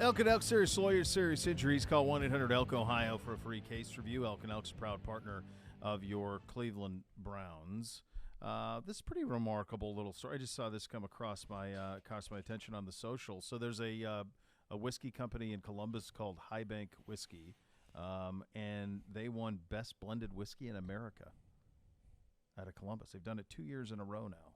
Elk and Elk serious lawyers, serious injuries. Call 1-800-ELK Ohio for a free case review. Elk and Elk's a proud partner of your Cleveland Browns. This is a pretty remarkable little story. I just saw this come across my attention on the social. So there's a whiskey company in Columbus called High Bank Whiskey, and they won Best Blended Whiskey in America out of Columbus. They've done it 2 years in a row now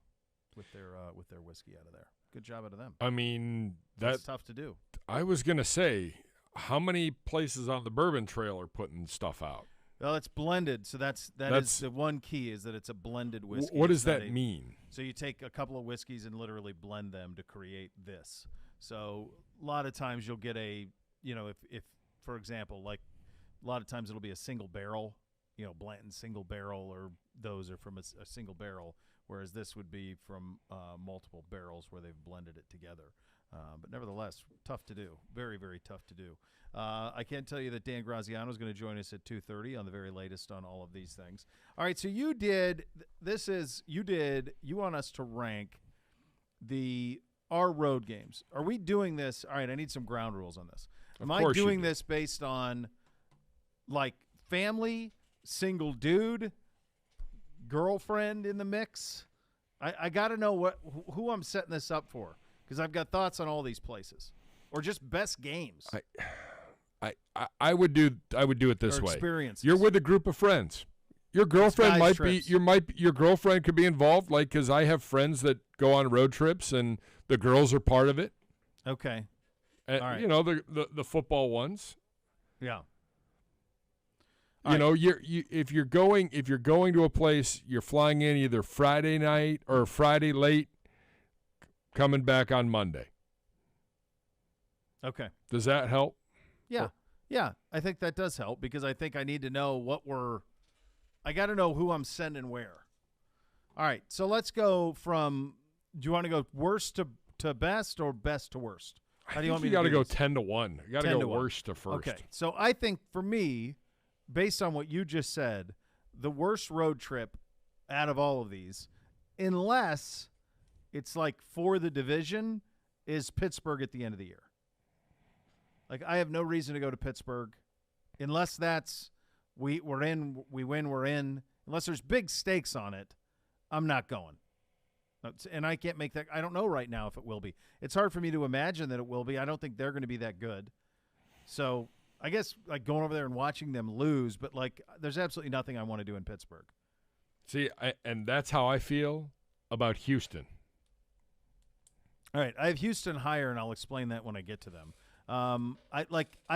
with their whiskey out of there. Good job out of them. I mean, that's tough to do. I was going to say, how many places on the Bourbon Trail are putting stuff out? Well, it's blended, so that's the one key is that it's a blended whiskey. What does that mean? So you take a couple of whiskeys and literally blend them to create this. So a lot of times you'll get if for example, like a lot of times it'll be a single barrel, Blanton single barrel, or those are from a single barrel, whereas this would be from multiple barrels where they've blended it together. But nevertheless, tough to do. Very, very tough to do. I can tell you that Dan Graziano is going to join us at 2:30 on the very latest on all of these things. All right, so you want us to rank our road games. Are we doing this? All right, I need some ground rules on this. Am I doing this based on like family, single dude, girlfriend in the mix? I got to know who I'm setting this up for, because I've got thoughts on all these places, or just best games. I would do it this way. Experiences. You're with a group of friends. Your girlfriend your girlfriend could be involved, like, because I have friends that go on road trips and the girls are part of it. Okay. All right. The football ones. Yeah. If you're going to a place, you're flying in either Friday night or Friday late, coming back on Monday. Okay. Does that help? Yeah. Yeah, I think that does help, because I think I need to know I got to know who I'm sending where. All right, so let's go from, do you want to go worst to best or best to worst? How do you want me to do this? You got to go 10-1. You got to go worst to first. Okay, so I think for me, based on what you just said, the worst road trip out of all of these, unless it's like for the division, is Pittsburgh at the end of the year. Like, I have no reason to go to Pittsburgh unless that's we're in, we win, we're in. Unless there's big stakes on it, I'm not going. And I can't make that. I don't know right now if it will be. It's hard for me to imagine that it will be. I don't think they're going to be that good. So I guess like going over there and watching them lose, but like there's absolutely nothing I want to do in Pittsburgh. See, and that's how I feel about Houston. All right, I have Houston higher, and I'll explain that when I get to them. I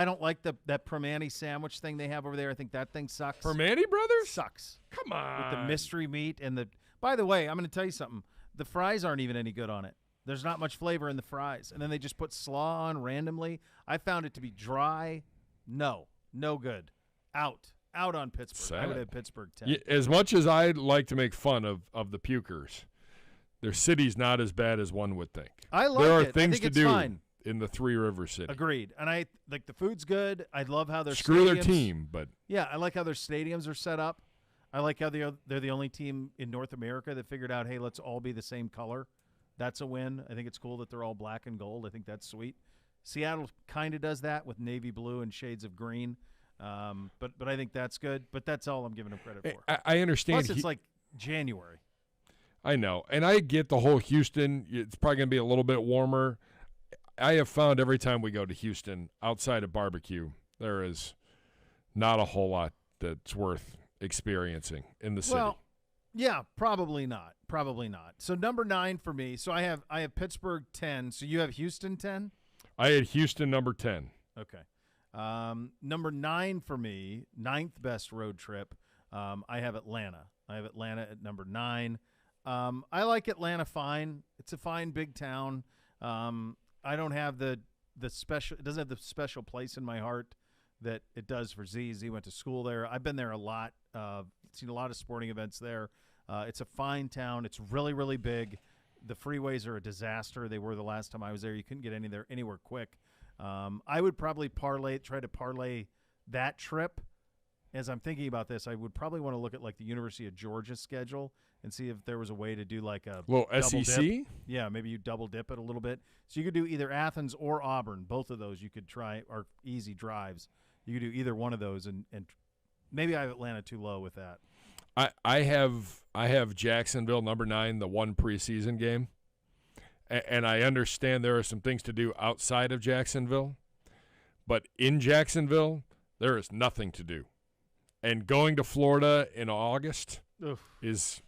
don't like that Permane sandwich thing they have over there. I think that thing sucks. Permane Brothers? Sucks. Come on. With the mystery meat and the – by the way, I'm going to tell you something. The fries aren't even any good on it. There's not much flavor in the fries. And then they just put slaw on randomly. I found it to be dry. No good. Out on Pittsburgh. Sad. I would have Pittsburgh 10. As much as I like to make fun of the Pukers, their city's not as bad as one would think. I like it. There are things to do fine. In the Three River City. Agreed. And I like the food's good. I love how their Screw stadiums, their team, but yeah, I like how their stadiums are set up. I like how they're the only team in North America that figured out, hey, let's all be the same color. That's a win. I think it's cool that they're all black and gold. I think that's sweet. Seattle kind of does that with navy blue and shades of green. But I think that's good. But that's all I'm giving them credit for. I understand. Plus, it's like January. I know. And I get the whole Houston. It's probably going to be a little bit warmer. I have found every time we go to Houston, outside of barbecue, there is not a whole lot that's worth experiencing in the city. Well, yeah, probably not. Probably not. So number 9 for me. So I have Pittsburgh 10. So you have Houston 10? I had Houston number 10. Okay. Number 9 for me, 9th best road trip, I have Atlanta. I have Atlanta at number 9. I like Atlanta fine. It's a fine big town. I don't have the special. It doesn't have the special place in my heart that it does for Z. Z went to school there. I've been there a lot. Seen a lot of sporting events there. It's a fine town. It's really, really big. The freeways are a disaster. They were the last time I was there. You couldn't get anywhere quick. I would probably try to parlay that trip as I'm thinking about this, I would probably want to look at like the University of Georgia schedule and see if there was a way to do like a little double SEC. dip. Yeah, maybe you double dip it a little bit. So you could do either Athens or Auburn. Both of those you could try are easy drives. You could do either one of those, and maybe I have Atlanta too low with that. I have Jacksonville number 9, the one preseason game, and I understand there are some things to do outside of Jacksonville, but in Jacksonville there is nothing to do, and going to Florida in August is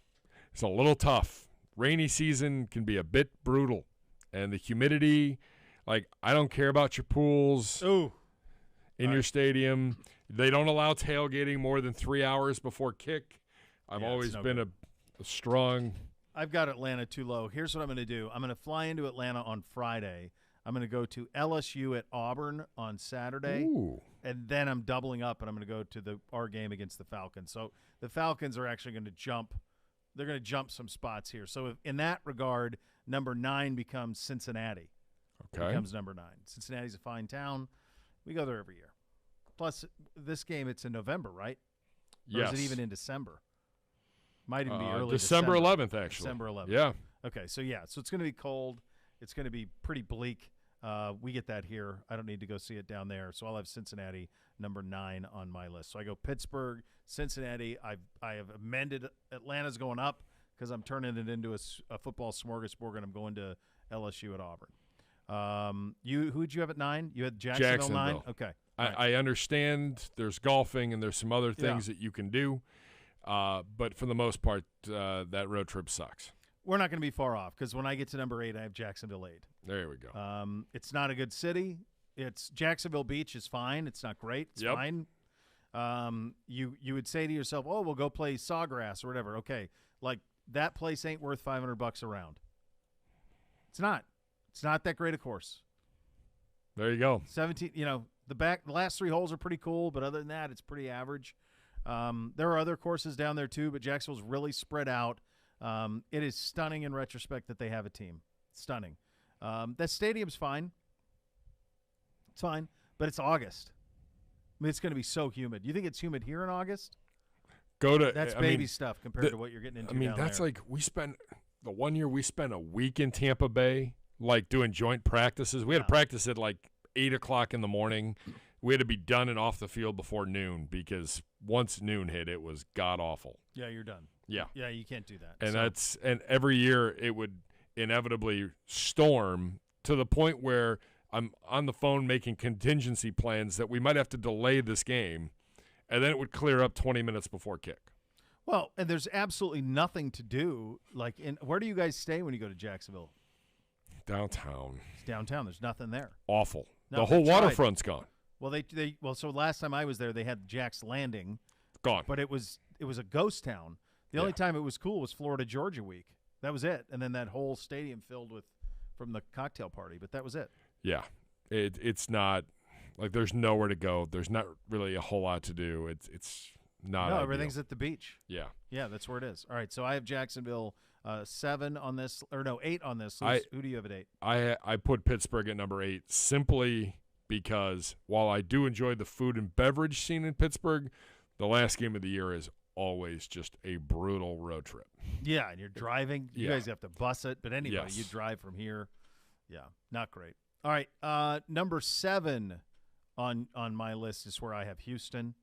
a little tough. Rainy season can be a bit brutal, and the humidity. Like, I don't care about your pools in your stadium. They don't allow tailgating more than 3 hours before kick. I've always been a strong. I've got Atlanta too low. Here's what I'm going to do. I'm going to fly into Atlanta on Friday. I'm going to go to LSU at Auburn on Saturday. Ooh. And then I'm doubling up, and I'm going to go to our game against the Falcons. So the Falcons are actually going to jump. They're going to jump some spots here. So in that regard, number 9 becomes Cincinnati. Okay. Becomes number 9. Cincinnati's a fine town. We go there every year. Plus, this game, it's in November, right? Or Yes. is it even in December? Might even be early December 11th, actually. December 11th. Yeah. Okay, so it's going to be cold. It's going to be pretty bleak. We get that here. I don't need to go see it down there. So I'll have Cincinnati number 9 on my list. So I go Pittsburgh, Cincinnati. I have amended Atlanta's going up because I'm turning it into a football smorgasbord, and I'm going to LSU at Auburn. Who'd you have at 9? You had Jacksonville 9? Okay. I understand there's golfing and there's some other things that you can do, but for the most part, that road trip sucks. We're not going to be far off because when I get to number 8, I have Jacksonville 8. There we go. It's not a good city. It's Jacksonville Beach is fine. It's not great. It's fine. You would say to yourself, "Oh, we'll go play Sawgrass or whatever." Okay, like that place ain't worth $500 a round. It's not. It's not that great a course. There you go. 17. The last 3 holes are pretty cool, but other than that, it's pretty average. There are other courses down there too, but Jacksonville's really spread out. It is stunning in retrospect that they have a team. Stunning. That stadium's fine. It's fine, but it's August. I mean, it's going to be so humid. You think it's humid here in August? That's baby stuff compared to what you're getting into. That's there. like the one year we spent a week in Tampa Bay, like doing joint practices. We had to practice at like 8 o'clock in the morning. We had to be done and off the field before noon because once noon hit, it was god awful. Yeah, you're done. Yeah, you can't do that. And every year it would inevitably storm to the point where I'm on the phone making contingency plans that we might have to delay this game, and then it would clear up 20 minutes before kick. Well, and there's absolutely nothing to do. Like, where do you guys stay when you go to Jacksonville? Downtown. It's downtown. There's nothing there. Awful. No, the whole they tried. waterfront's gone. Well, so last time I was there, they had Jack's Landing. Gone. But it was a ghost town. The only time it was cool was Florida Georgia week. That was it. And then that whole stadium filled from the cocktail party, but that was it. Yeah. It's not like there's nowhere to go. There's not really a whole lot to do. It's not ideal. Everything's at the beach. Yeah. Yeah, that's where it is. All right, so I have Jacksonville 7 on this, or no, 8 on this. Who do you have at 8? I put Pittsburgh at number 8 simply because while I do enjoy the food and beverage scene in Pittsburgh, the last game of the year is always just a brutal road trip. Yeah, and you're driving. You guys have to bus it, but anybody, Yes. you drive from here. Yeah, not great. All right, number 7 on my list is where I have Houston.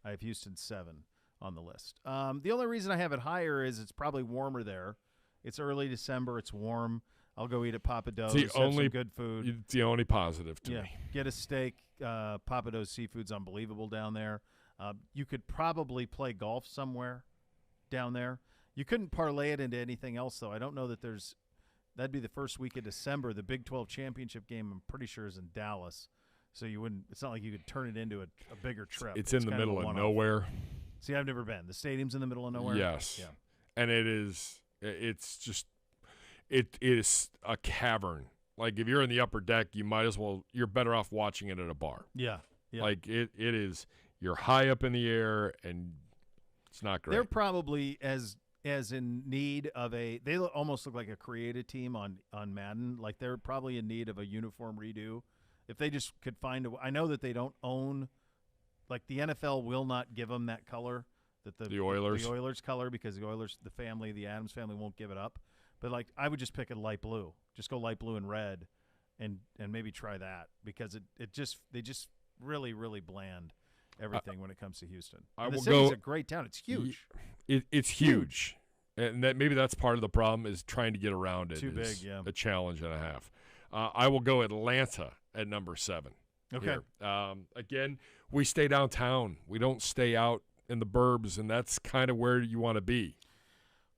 I have Houston 7 on the list. The only reason I have it higher is it's probably warmer there. It's early December. It's warm. I'll go eat at Papa Do's. Have some good food. It's the only positive to me. Get a steak. Papa Do's seafood's unbelievable down there. You could probably play golf somewhere down there. You couldn't parlay it into anything else, though. I don't know that that'd be the first week of December. The Big 12 championship game, I'm pretty sure, is in Dallas. So it's not like you could turn it into a bigger trip. It's in the middle of nowhere. See, I've never been. The stadium's in the middle of nowhere? Yes. Yeah. And it is a cavern. Like if you're in the upper deck, you're better off watching it at a bar. Yeah. Like it is, you're high up in the air and it's not great. They're probably as in need of they almost look like a creative team on Madden. Like they're probably in need of a uniform redo. If they just could find I know that they don't own like the NFL will not give them that color that the Oilers color, because the Oilers, the Adams family, won't give it up. But like, I would just pick a light blue. Just go light blue and red, and maybe try that, because they just really, really bland everything when it comes to Houston. And the city's a great town. It's huge. It's huge. And maybe that's part of the problem, is trying to get around it. Too big, yeah. A challenge and a half. I will go Atlanta at number 7. Okay. Here. Again, we stay downtown. We don't stay out in the burbs, and that's kind of where you want to be.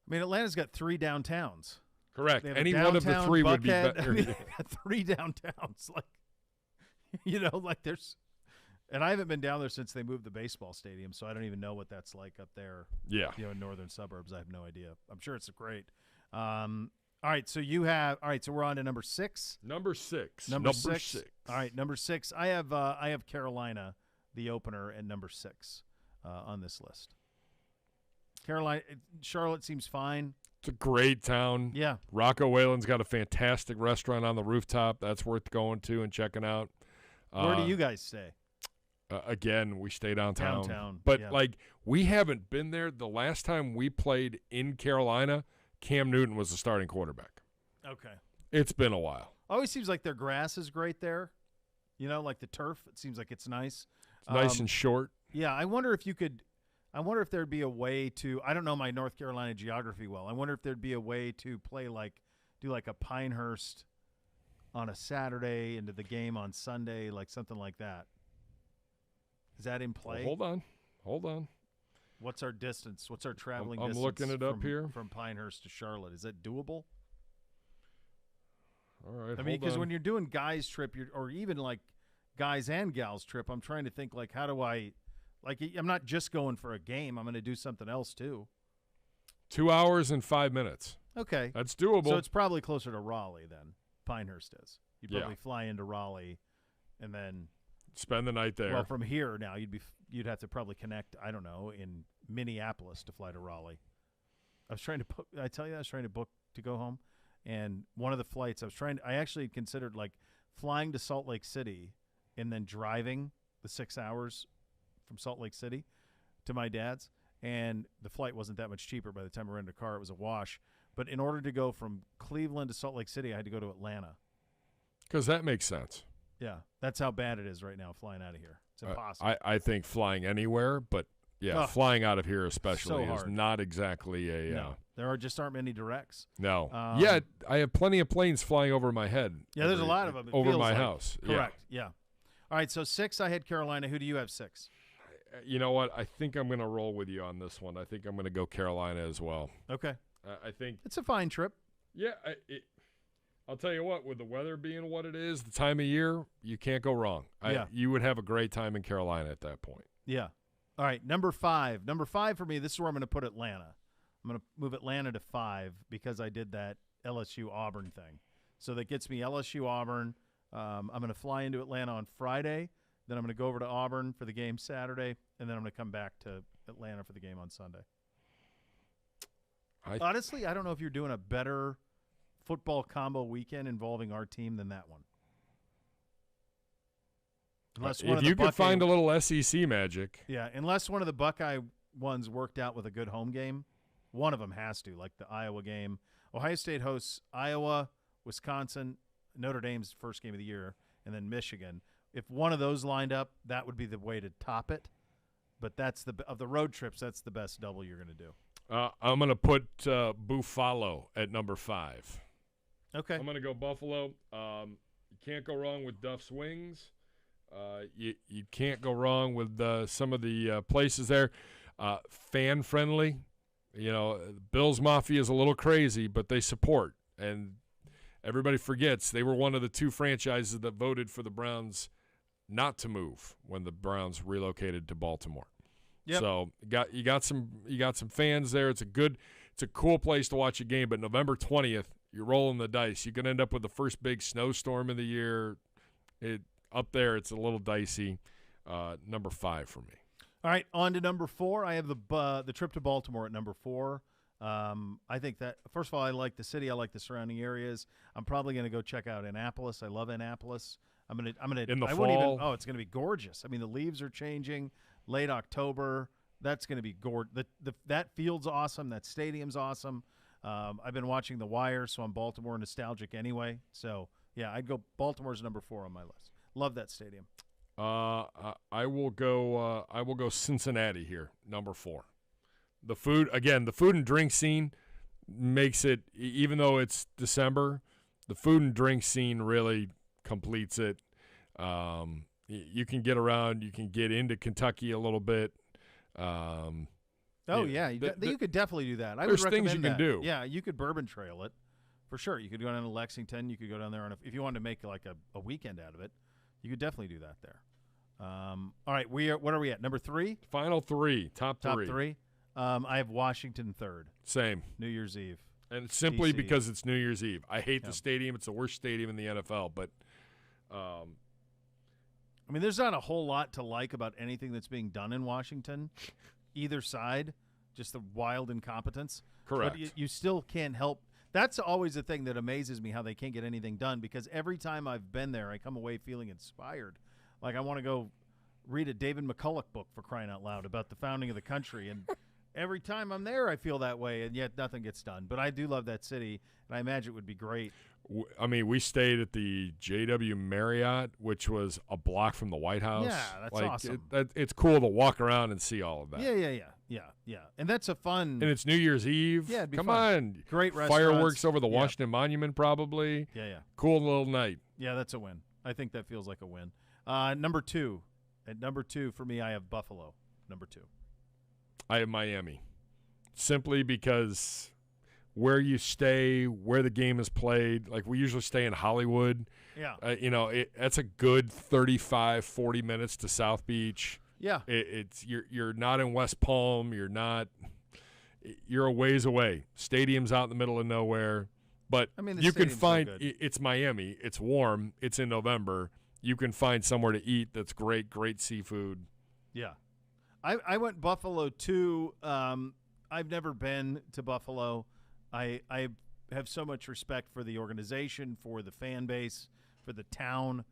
I mean, Atlanta's got 3 downtowns. Correct. Any one of the 3 would be better. I mean, 3 downtowns. Like, there's – and I haven't been down there since they moved the baseball stadium, so I don't even know what that's like up there. Yeah. In northern suburbs. I have no idea. I'm sure it's great. All right, so we're on to number 6. Number 6. Number 6. All right, number 6. I have Carolina, the opener, at number 6 on this list. Charlotte seems fine. It's a great town. Yeah. Rocco Whalen's got a fantastic restaurant on the rooftop. That's worth going to and checking out. Where do you guys stay? Again, we stay downtown. Downtown. But, we haven't been there. The last time we played in Carolina, Cam Newton was the starting quarterback. Okay. It's been a while. Always seems like their grass is great there. Like the turf. It seems like it's nice. It's nice and short. Yeah, I wonder if there'd be a way to – I don't know my North Carolina geography well. I wonder if there'd be a way to play do a Pinehurst on a Saturday into the game on Sunday, like something like that. Is that in play? Well, hold on. What's our distance? What's our traveling I'm distance? looking it up here. From Pinehurst to Charlotte. Is that doable? All right. I mean, because when you're doing guys trip, or even like guys and gals trip, I'm trying to think how do I, I'm not just going for a game. I'm going to do something else too. 2 hours and 5 minutes. Okay. That's doable. So it's probably closer to Raleigh than Pinehurst is. You'd probably fly into Raleigh and then spend the night there. Well, from here now, you'd have to probably connect, I don't know, in Minneapolis to fly to Raleigh. I was trying to book to go home, and one of the flights I actually considered flying to Salt Lake City and then driving the 6 hours from Salt Lake City to my dad's, and the flight wasn't that much cheaper by the time we rented a car. It was a wash. But in order to go from Cleveland to Salt Lake City, I had to go to Atlanta. Because that makes sense. Yeah, that's how bad it is right now flying out of here. It's impossible. I think flying anywhere, but flying out of here especially is not exactly a no. There aren't many directs. No. I have plenty of planes flying over my head. Yeah, there's a lot of them. Over my house. Correct. Yeah. All right, so 6, I had Carolina. Who do you have 6? You know what? I think I'm going to roll with you on this one. I think I'm going to go Carolina as well. Okay. I think it's a fine trip. Yeah, I'll tell you what, with the weather being what it is, the time of year, you can't go wrong. You would have a great time in Carolina at that point. Yeah. All right, number 5. Number 5 for me, this is where I'm going to put Atlanta. I'm going to move Atlanta to 5 because I did that LSU-Auburn thing. So that gets me LSU-Auburn. I'm going to fly into Atlanta on Friday. Then I'm going to go over to Auburn for the game Saturday, and then I'm going to come back to Atlanta for the game on Sunday. Honestly, I don't know if you're doing a better football combo weekend involving our team than that one. If you could find a little SEC magic. Yeah, unless one of the Buckeye ones worked out with a good home game. One of them has to, like the Iowa game. Ohio State hosts Iowa, Wisconsin, Notre Dame's first game of the year, and then Michigan. If one of those lined up, that would be the way to top it. But of the road trips, that's the best double you're going to do. I'm going to put Buffalo at number 5. Okay. I'm going to go Buffalo. You can't go wrong with Duff's Wings. You can't go wrong with some of the places there. Fan-friendly. Bills Mafia is a little crazy, but they support. And everybody forgets they were one of the 2 franchises that voted for the Browns not to move when the Browns relocated to Baltimore. Yep. So you got some fans there. It's a cool place to watch a game. But November 20th, you're rolling the dice. You can end up with the first big snowstorm of the year. Up there, it's a little dicey. Number 5 for me. All right, on to number 4. I have the trip to Baltimore at number 4. I think that, first of all, I like the city. I like the surrounding areas. I'm probably going to go check out Annapolis. I love Annapolis. In the I fall. won't even. Oh, it's gonna be gorgeous. I mean, the leaves are changing. Late October. That's gonna be gorgeous. That field's awesome. That stadium's awesome. I've been watching The Wire, so I'm Baltimore nostalgic anyway. So yeah, I'd go. Baltimore's number 4 on my list. Love that stadium. I will go. I will go Cincinnati here, number 4. The food and drink scene makes it. Even though it's December, the food and drink scene really completes it. You can get around. You can get into Kentucky a little bit. You could definitely do that. I There's would recommend things you can that. do. Yeah, you could bourbon trail it for sure. You could go down to Lexington. You could go down there if you wanted to make like a weekend out of it. You could definitely do that there. All right, what are we at? Number 3? Final 3, top 3. Top 3. I have Washington 3rd. Same. New Year's Eve. And simply DC. because it's New Year's Eve. I hate the stadium. It's the worst stadium in the NFL. But, I mean, there's not a whole lot to like about anything that's being done in Washington, either side. Just the wild incompetence. Correct. But you still can't help. That's always the thing that amazes me, how they can't get anything done, because every time I've been there, I come away feeling inspired. Like I want to go read a David McCulloch book, for crying out loud, about the founding of the country. And every time I'm there, I feel that way, and yet nothing gets done. But I do love that city, and I imagine it would be great. I mean, we stayed at the JW Marriott, which was a block from the White House. Yeah, that's awesome. It's cool to walk around and see all of that. Yeah. And that's a fun. And it's New Year's Eve. Yeah, it'd be Come fun. on. Great restaurants. Fireworks over the Washington Monument, probably. Yeah. Cool little night. Yeah, that's a win. I think that feels like a win. Number 2. At number 2 for me, I have Buffalo. Number 2. I have Miami. Simply because where you stay, where the game is played, like we usually stay in Hollywood. Yeah. That's a good 35, 40 minutes to South Beach. Yeah. You're not in West Palm. You're a ways away. Stadium's out in the middle of nowhere. But I mean, you can stadium's find so good. it's Miami. It's warm. It's in November. You can find somewhere to eat that's great seafood. Yeah. I went Buffalo too. I've never been to Buffalo. I have so much respect for the organization, for the fan base, for the town.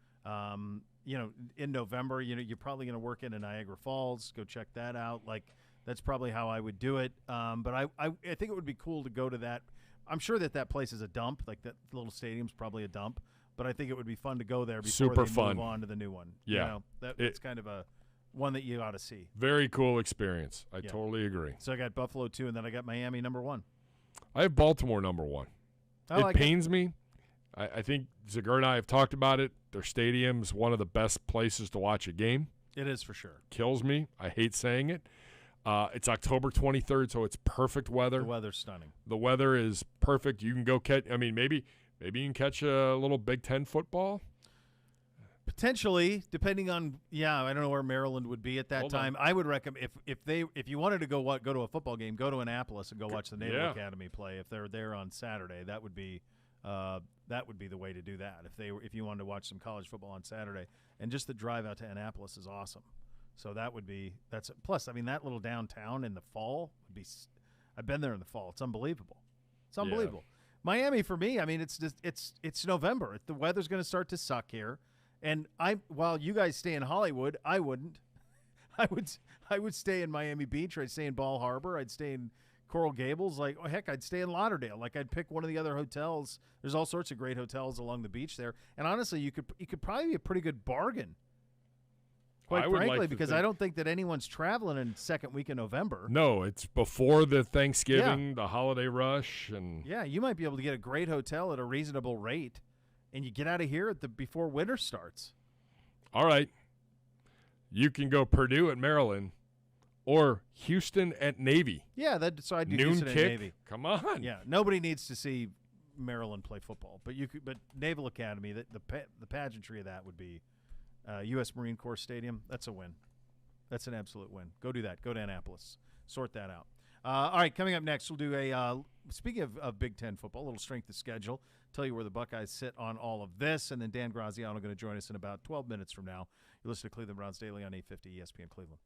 In November, you're probably going to work in Niagara Falls. Go check that out. Like, that's probably how I would do it. But I think it would be cool to go to that. I'm sure that place is a dump. Like, that little stadium's probably a dump. But I think it would be fun to go there before Super they fun. move on to the new one. Yeah. That's kind of a one that you ought to see. Very cool experience. I totally agree. So I got Buffalo 2, and then I got Miami number 1. I have Baltimore number 1. It pains me. I think Zegura and I have talked about it. Their stadium's one of the best places to watch a game. It is for sure. Kills me. I hate saying it. It's October 23rd, so it's perfect weather. The weather's stunning. The weather is perfect. You can go catch. I mean, maybe you can catch a little Big Ten football. Potentially, depending on I don't know where Maryland would be at that time. I would recommend if you wanted to go to a football game, go to Annapolis and go watch the Naval Academy play. If they're there on Saturday, that would be the way to do that. If you wanted to watch some college football on Saturday, and just the drive out to Annapolis is awesome. So plus. I mean, that little downtown in the fall would be. I've been there in the fall. It's unbelievable. It's unbelievable. Yeah. Miami for me. I mean, it's November. The weather's going to start to suck here. And while you guys stay in Hollywood, I wouldn't. I would stay in Miami Beach, or I'd stay in Ball Harbor, I'd stay in Coral Gables. Like, heck, I'd stay in Lauderdale. Like, I'd pick one of the other hotels. There's all sorts of great hotels along the beach there. And honestly, you could probably be a pretty good bargain. Quite frankly, because I don't think that anyone's traveling in second week in November. No, it's before the Thanksgiving, the holiday rush, and you might be able to get a great hotel at a reasonable rate. And you get out of here before winter starts. All right. You can go Purdue at Maryland or Houston at Navy. Yeah, so I do Noon Houston kick. at Navy. Come on. Yeah, nobody needs to see Maryland play football, but Naval Academy, the pageantry of that would be U.S. Marine Corps Stadium. That's a win. That's an absolute win. Go do that. Go to Annapolis. Sort that out. All right, coming up next, we'll do speaking of Big Ten football, a little strength of schedule, tell you where the Buckeyes sit on all of this, and then Dan Graziano going to join us in about 12 minutes from now. You listen to Cleveland Browns Daily on 850 ESPN Cleveland.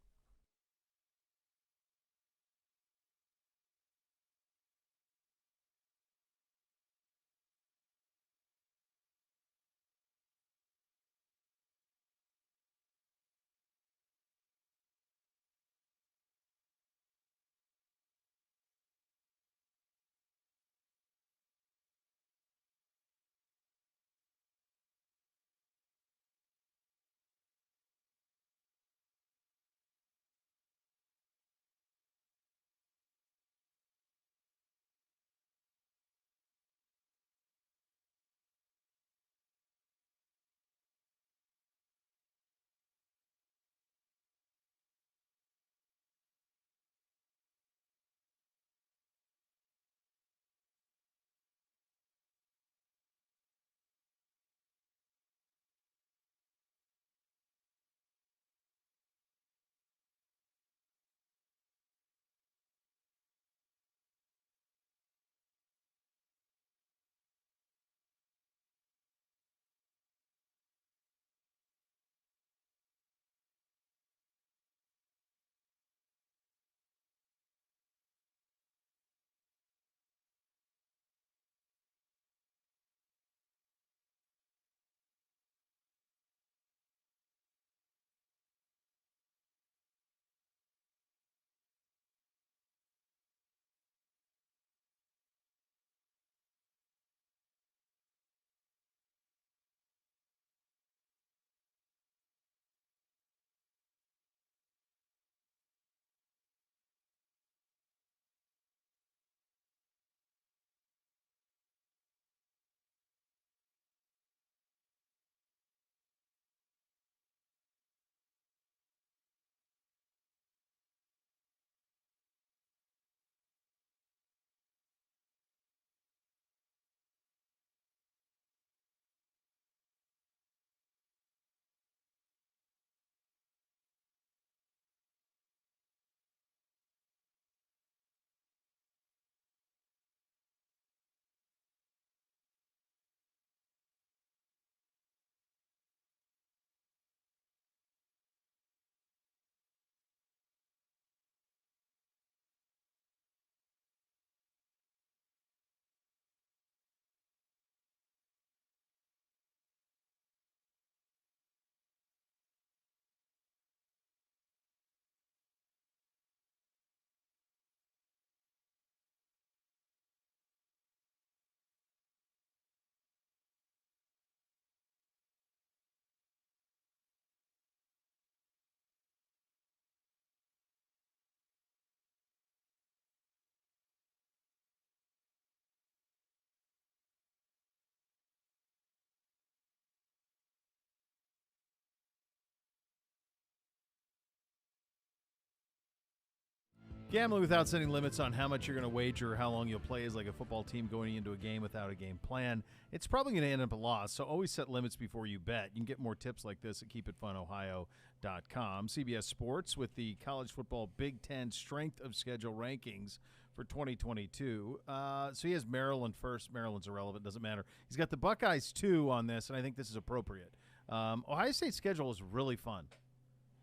Gambling without setting limits on how much you're going to wager or how long you'll play is like a football team going into a game without a game plan. It's probably going to end up a loss, so always set limits before you bet. You can get more tips like this at keepitfunohio.com. CBS Sports with the college football Big Ten strength of schedule rankings for 2022. So he has Maryland first. Maryland's irrelevant, doesn't matter. He's got the Buckeyes 2 on this, and I think this is appropriate. Ohio State's schedule is really fun.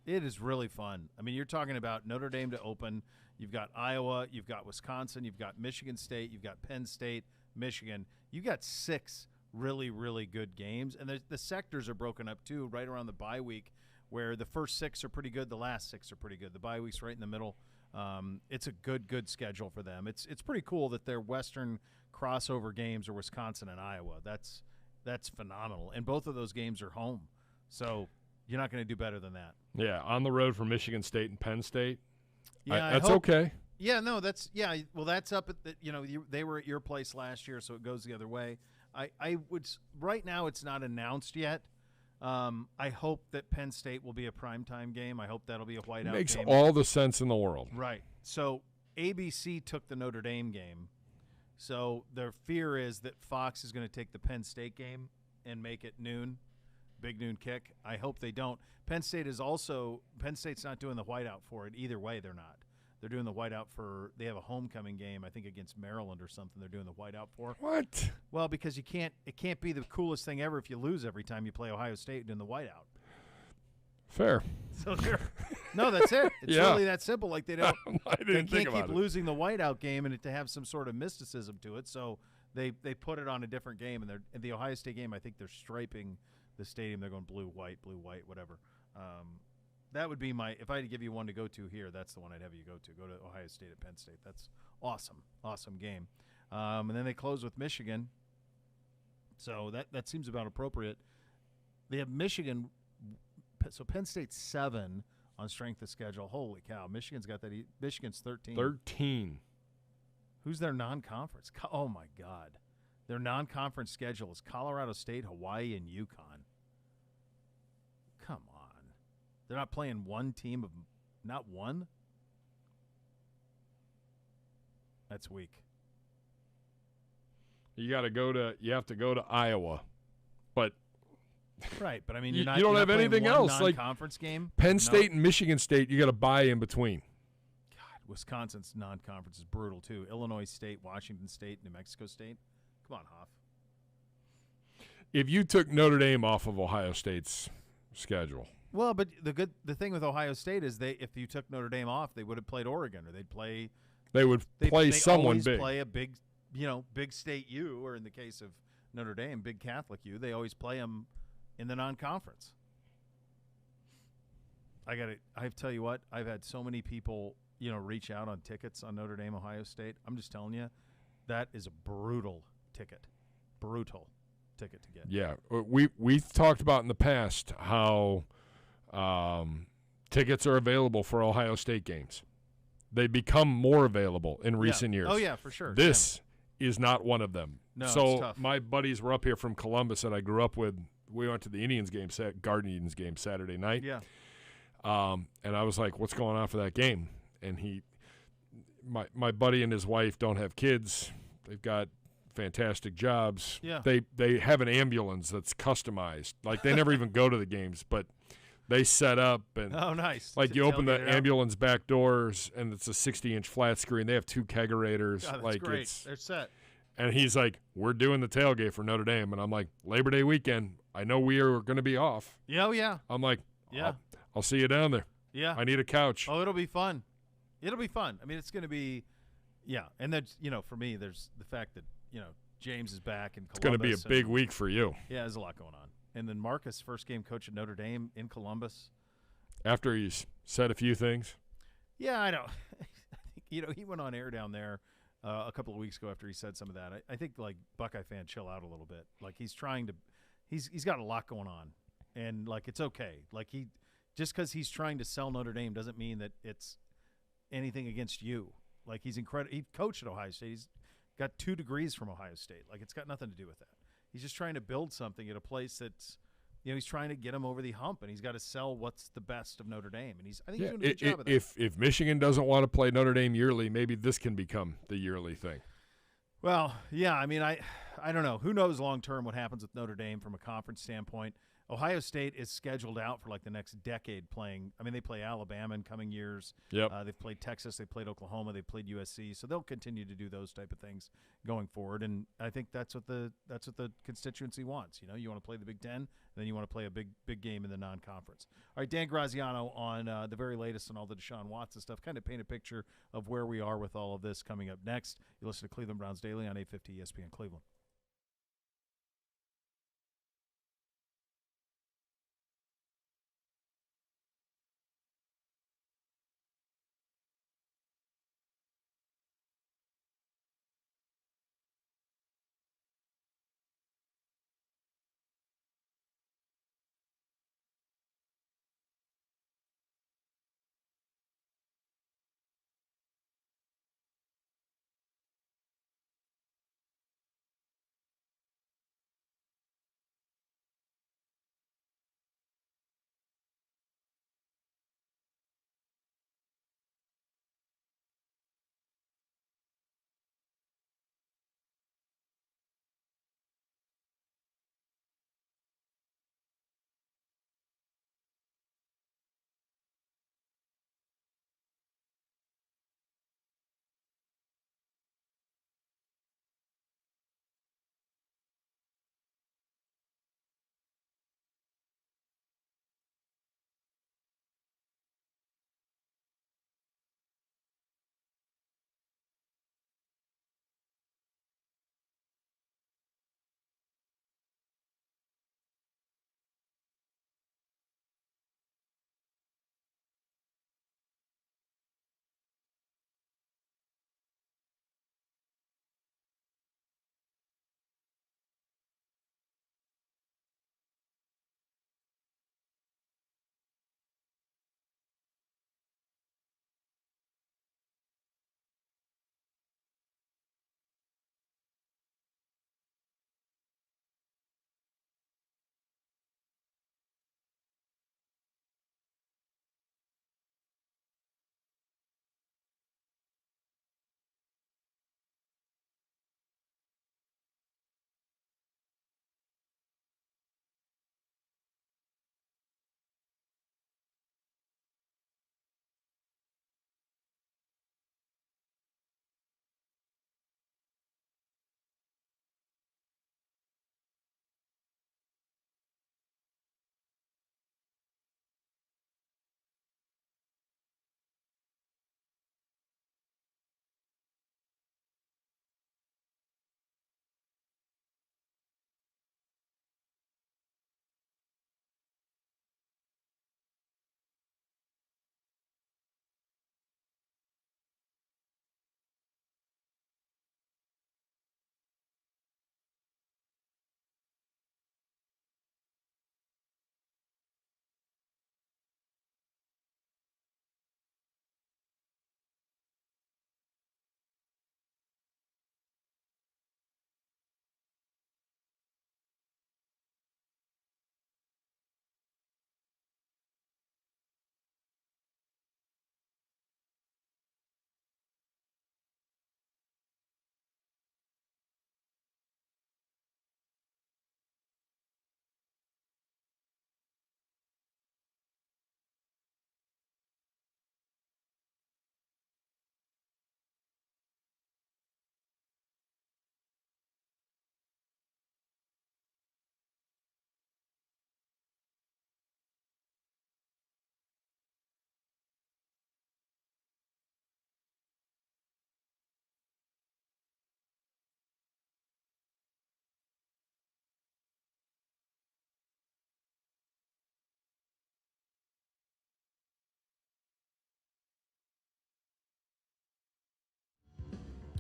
It is really fun. I mean, you're talking about Notre Dame to open. You've got Iowa. You've got Wisconsin. You've got Michigan State. You've got Penn State, Michigan. You've got 6 really, really good games. And the sectors are broken up, too, right around the bye week, where the first 6 are pretty good. The last 6 are pretty good. The bye week's right in the middle. It's a good schedule for them. It's pretty cool that their Western crossover games are Wisconsin and Iowa. That's phenomenal. And both of those games are home. So you're not going to do better than that. Yeah, on the road for Michigan State and Penn State. Yeah, that's okay. Yeah, no, that's well, that's up at the, they were at your place last year, so it goes the other way. I would right now it's not announced yet. I hope that Penn State will be a primetime game. I hope that'll be a whiteout game. Makes all the sense in the world. Right. So ABC took the Notre Dame game. So their fear is that Fox is going to take the Penn State game and make it noon. Big noon kick. I hope they don't. Penn State's not doing the whiteout for it. Either way, they're not. They're doing the whiteout they have a homecoming game, I think, against Maryland or something they're doing the whiteout for. What? Well, because it can't be the coolest thing ever if you lose every time you play Ohio State doing the whiteout. Fair. So no, that's it. It's really that simple. Like they can't keep losing the whiteout game and to have some sort of mysticism to it. So they put it on a different game, and in the Ohio State game, I think they're striping the stadium. They're going blue, white, whatever. That would be if I had to give you one to go to here, that's the one I'd have you go to. Go to Ohio State at Penn State. That's awesome. Awesome game. And then they close with Michigan. So that seems about appropriate. They have Michigan. So Penn State's 7 on strength of schedule. Holy cow. Michigan's got that. Michigan's 13. 13. Who's their non-conference? Oh, my God. Their non-conference schedule is Colorado State, Hawaii, and UConn. Come on. They're not playing one team of – not one? That's weak. You have to go to Iowa. But right, but I mean you don't have anything else like non-conference game. Penn State and Michigan State, you got to buy in between. God, Wisconsin's non-conference is brutal too. Illinois State, Washington State, New Mexico State. Come on, Hoff. If you took Notre Dame off of Ohio State's schedule. Well, but the thing with Ohio State is if you took Notre Dame off, they would have played Oregon, or they'd play someone big. Play a big, big state U, or in the case of Notre Dame, big Catholic U. They always play them in the non-conference. I tell you what, I've had so many people, reach out on tickets on Notre Dame, Ohio State. I'm just telling you, that is a brutal ticket to get. Yeah, we've talked about in the past how tickets are available for Ohio State games. They become more available in recent years. Oh yeah, for sure. This is not one of them. No, so it's tough. My buddies were up here from Columbus that I grew up with. We went to the Indians game, Guardians game Saturday night. Yeah. And I was like, "What's going on for that game?" And my buddy and his wife don't have kids. They've got fantastic jobs. Yeah. They have an ambulance that's customized. Like they never even go to the games, but they set up and nice. Like you open the ambulance back doors and it's a 60-inch flat screen. They have 2 kegerators. God, that's great. They're set. And he's like, "We're doing the tailgate for Notre Dame," and I'm like, "Labor Day weekend. I know we are going to be off." Yeah, yeah. I'm like, "Yeah, I'll see you down there." Yeah. I need a couch. Oh, it'll be fun. It'll be fun. I mean, it's going to be, yeah. And then for me, there's the fact that James is back in Columbus. It's going to be a big week for you. Yeah, there's a lot going on. And then Marcus, first game coach at Notre Dame in Columbus. After he's said a few things. Yeah, I know. He went on air down there a couple of weeks ago after he said some of that. I think, like, Buckeye fan, chill out a little bit. Like, he's got a lot going on. And, like, it's okay. Like, just because he's trying to sell Notre Dame doesn't mean that it's anything against you. Like, he's incredible. He coached at Ohio State. He's got 2 degrees from Ohio State. Like, it's got nothing to do with that. He's just trying to build something at a place that's he's trying to get them over the hump, and he's got to sell what's the best of Notre Dame. And I think Yeah, he's doing a good job of that. If Michigan doesn't want to play Notre Dame yearly, maybe this can become the yearly thing. Well, yeah, I mean, I don't know. Who knows long term what happens with Notre Dame from a conference standpoint. Ohio State is scheduled out for like the next decade playing. I mean, they play Alabama in coming years. Yep. They've played Texas. They played Oklahoma. They played USC. So they'll continue to do those type of things going forward. And I think that's what the constituency wants. You want to play the Big Ten, and then you want to play a big game in the non-conference. All right, Dan Graziano on the very latest on all the Deshaun Watson stuff. Kind of paint a picture of where we are with all of this coming up next. You listen to Cleveland Browns Daily on 850 ESPN Cleveland.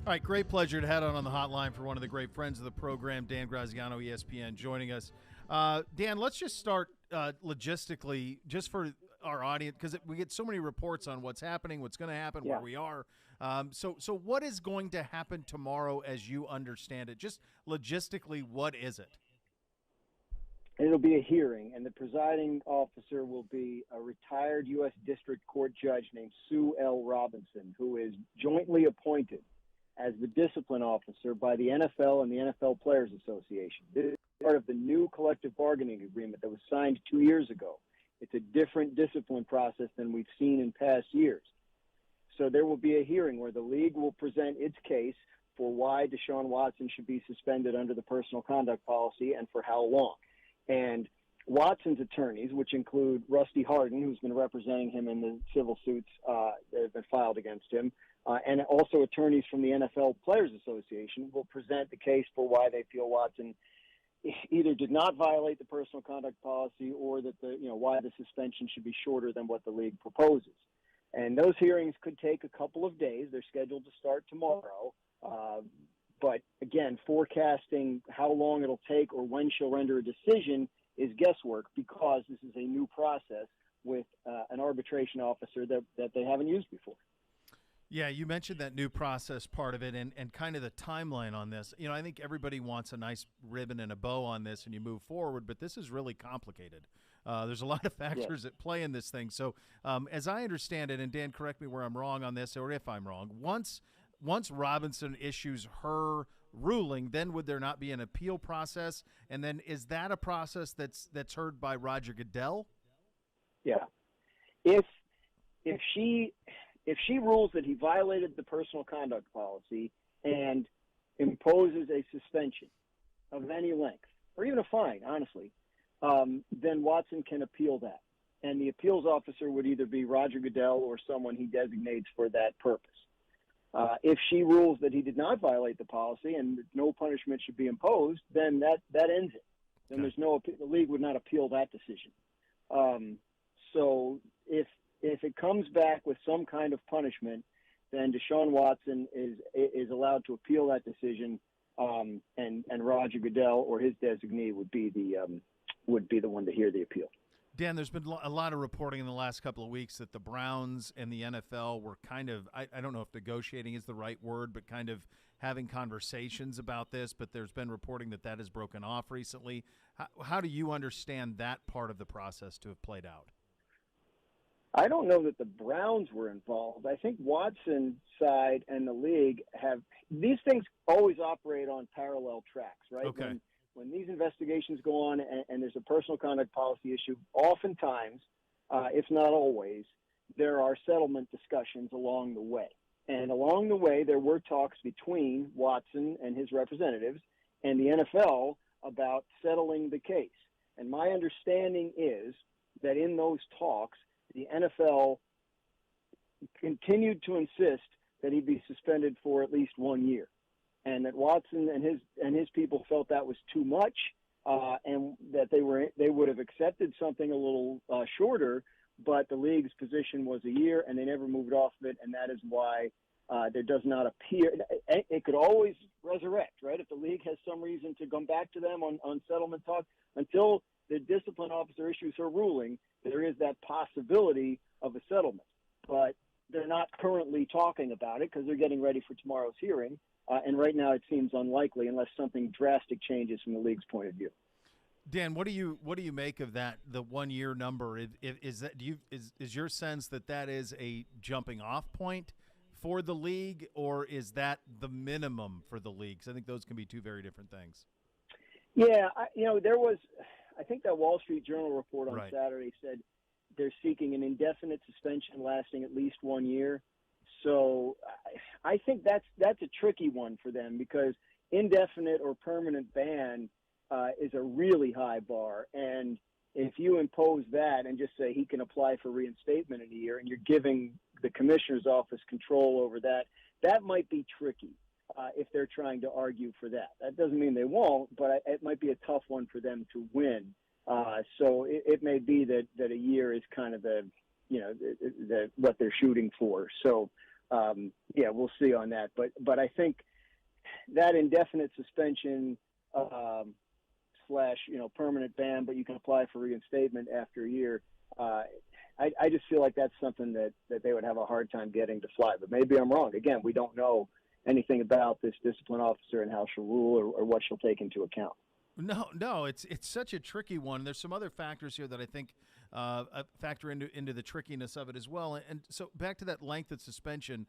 All right, great pleasure to have on the hotline for one of the great friends of the program, Dan Graziano, ESPN, joining us. Dan, let's just start logistically, just for our audience, because we get so many reports on what's happening, what's going to happen, where we are. So what is going to happen tomorrow as you understand it? Just logistically, what is it? it'll be a hearing, and the presiding officer will be a retired U.S. District Court judge named Sue L. Robinson, who is jointly appointed as the discipline officer by the NFL and the NFL Players Association. This is part of the new collective bargaining agreement that was signed 2 years ago. It's a different discipline process than we've seen in past years. So there will be a hearing where the league will present its case for why Deshaun Watson should be suspended under the personal conduct policy and for how long. And Watson's attorneys, which include Rusty Hardin, who's been representing him in the civil suits that have been filed against him, and also attorneys from the NFL Players Association, will present the case for why they feel Watson either did not violate the personal conduct policy or that why the suspension should be shorter than what the league proposes. And those hearings could take a couple of days. They're scheduled to start tomorrow. But again, forecasting how long it'll take or when she'll render a decision is guesswork because this is a new process with an arbitration officer that they haven't used before. Yeah, you mentioned that new process part of it and kind of the timeline on this. I think everybody wants a nice ribbon and a bow on this and you move forward, but this is really complicated. There's a lot of factors at play in this thing. So as I understand it, and Dan, correct me where I'm wrong on this or if I'm wrong, once Robinson issues her ruling, then would there not be an appeal process? And then is that a process that's heard by Roger Goodell? Yeah. If she rules that he violated the personal conduct policy and imposes a suspension of any length, or even a fine, honestly, then Watson can appeal that. And the appeals officer would either be Roger Goodell or someone he designates for that purpose. If she rules that he did not violate the policy and no punishment should be imposed, then that ends it. Then there's the league would not appeal that decision. So if it comes back with some kind of punishment, then Deshaun Watson is allowed to appeal that decision, and Roger Goodell or his designee would be the one to hear the appeal. Dan, there's been a lot of reporting in the last couple of weeks that the Browns and the NFL were kind of, I don't know if negotiating is the right word, but kind of having conversations about this, but there's been reporting that has broken off recently. How do you understand that part of the process to have played out? I don't know that the Browns were involved. I think Watson's side and the league these things always operate on parallel tracks, right? Okay. When these investigations go on and there's a personal conduct policy issue, oftentimes, if not always, there are settlement discussions along the way. And along the way, there were talks between Watson and his representatives and the NFL about settling the case. And my understanding is that in those talks, the NFL continued to insist that he be suspended for at least 1 year. And that Watson and his people felt that was too much, and that they would have accepted something a little shorter, but the league's position was a year, and they never moved off of it, and that is why there does not appear – it could always resurrect, right? If the league has some reason to come back to them on settlement talk, until the discipline officer issues her ruling, there is that possibility of a settlement. But they're not currently talking about it because they're getting ready for tomorrow's hearing. And right now, it seems unlikely unless something drastic changes from the league's point of view. Dan, what do you make of that? The 1 year number is your sense that is a jumping off point for the league, or is that the minimum for the league? Because I think those can be two very different things. Yeah, I think that Wall Street Journal report on Saturday said they're seeking an indefinite suspension lasting at least 1 year. So I think that's a tricky one for them because indefinite or permanent ban is a really high bar. And if you impose that and just say he can apply for reinstatement in a year and you're giving the commissioner's office control over that, that might be tricky if they're trying to argue for that. That doesn't mean they won't, but it might be a tough one for them to win. So it may be that a year is kind of the what they're shooting for. So, we'll see on that. But I think that indefinite suspension / permanent ban, but you can apply for reinstatement after a year. I just feel like that's something that they would have a hard time getting to fly. But maybe I'm wrong. Again, we don't know anything about this discipline officer and how she'll rule or what she'll take into account. No, it's such a tricky one. There's some other factors here that I think factor into the trickiness of it as well. And so back to that length of suspension,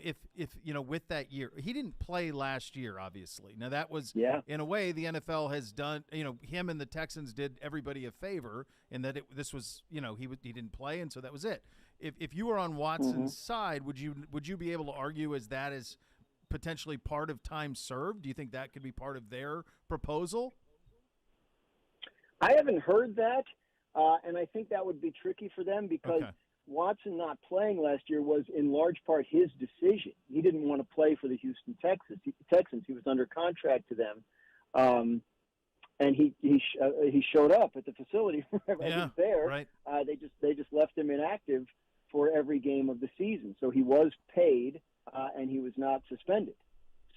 if with that year, he didn't play last year, obviously. Now that was in a way the NFL has done. Him and the Texans did everybody a favor in that this was he didn't play, and so that was it. If you were on Watson's side, would you be able to argue as that is potentially part of time served? Do you think that could be part of their proposal? I haven't heard that, and I think that would be tricky for them because Watson not playing last year was in large part his decision. He didn't want to play for the Houston Texans. He was under contract to them, and he showed up at the facility wherever he was there. Right. They just left him inactive for every game of the season, so he was paid. And he was not suspended.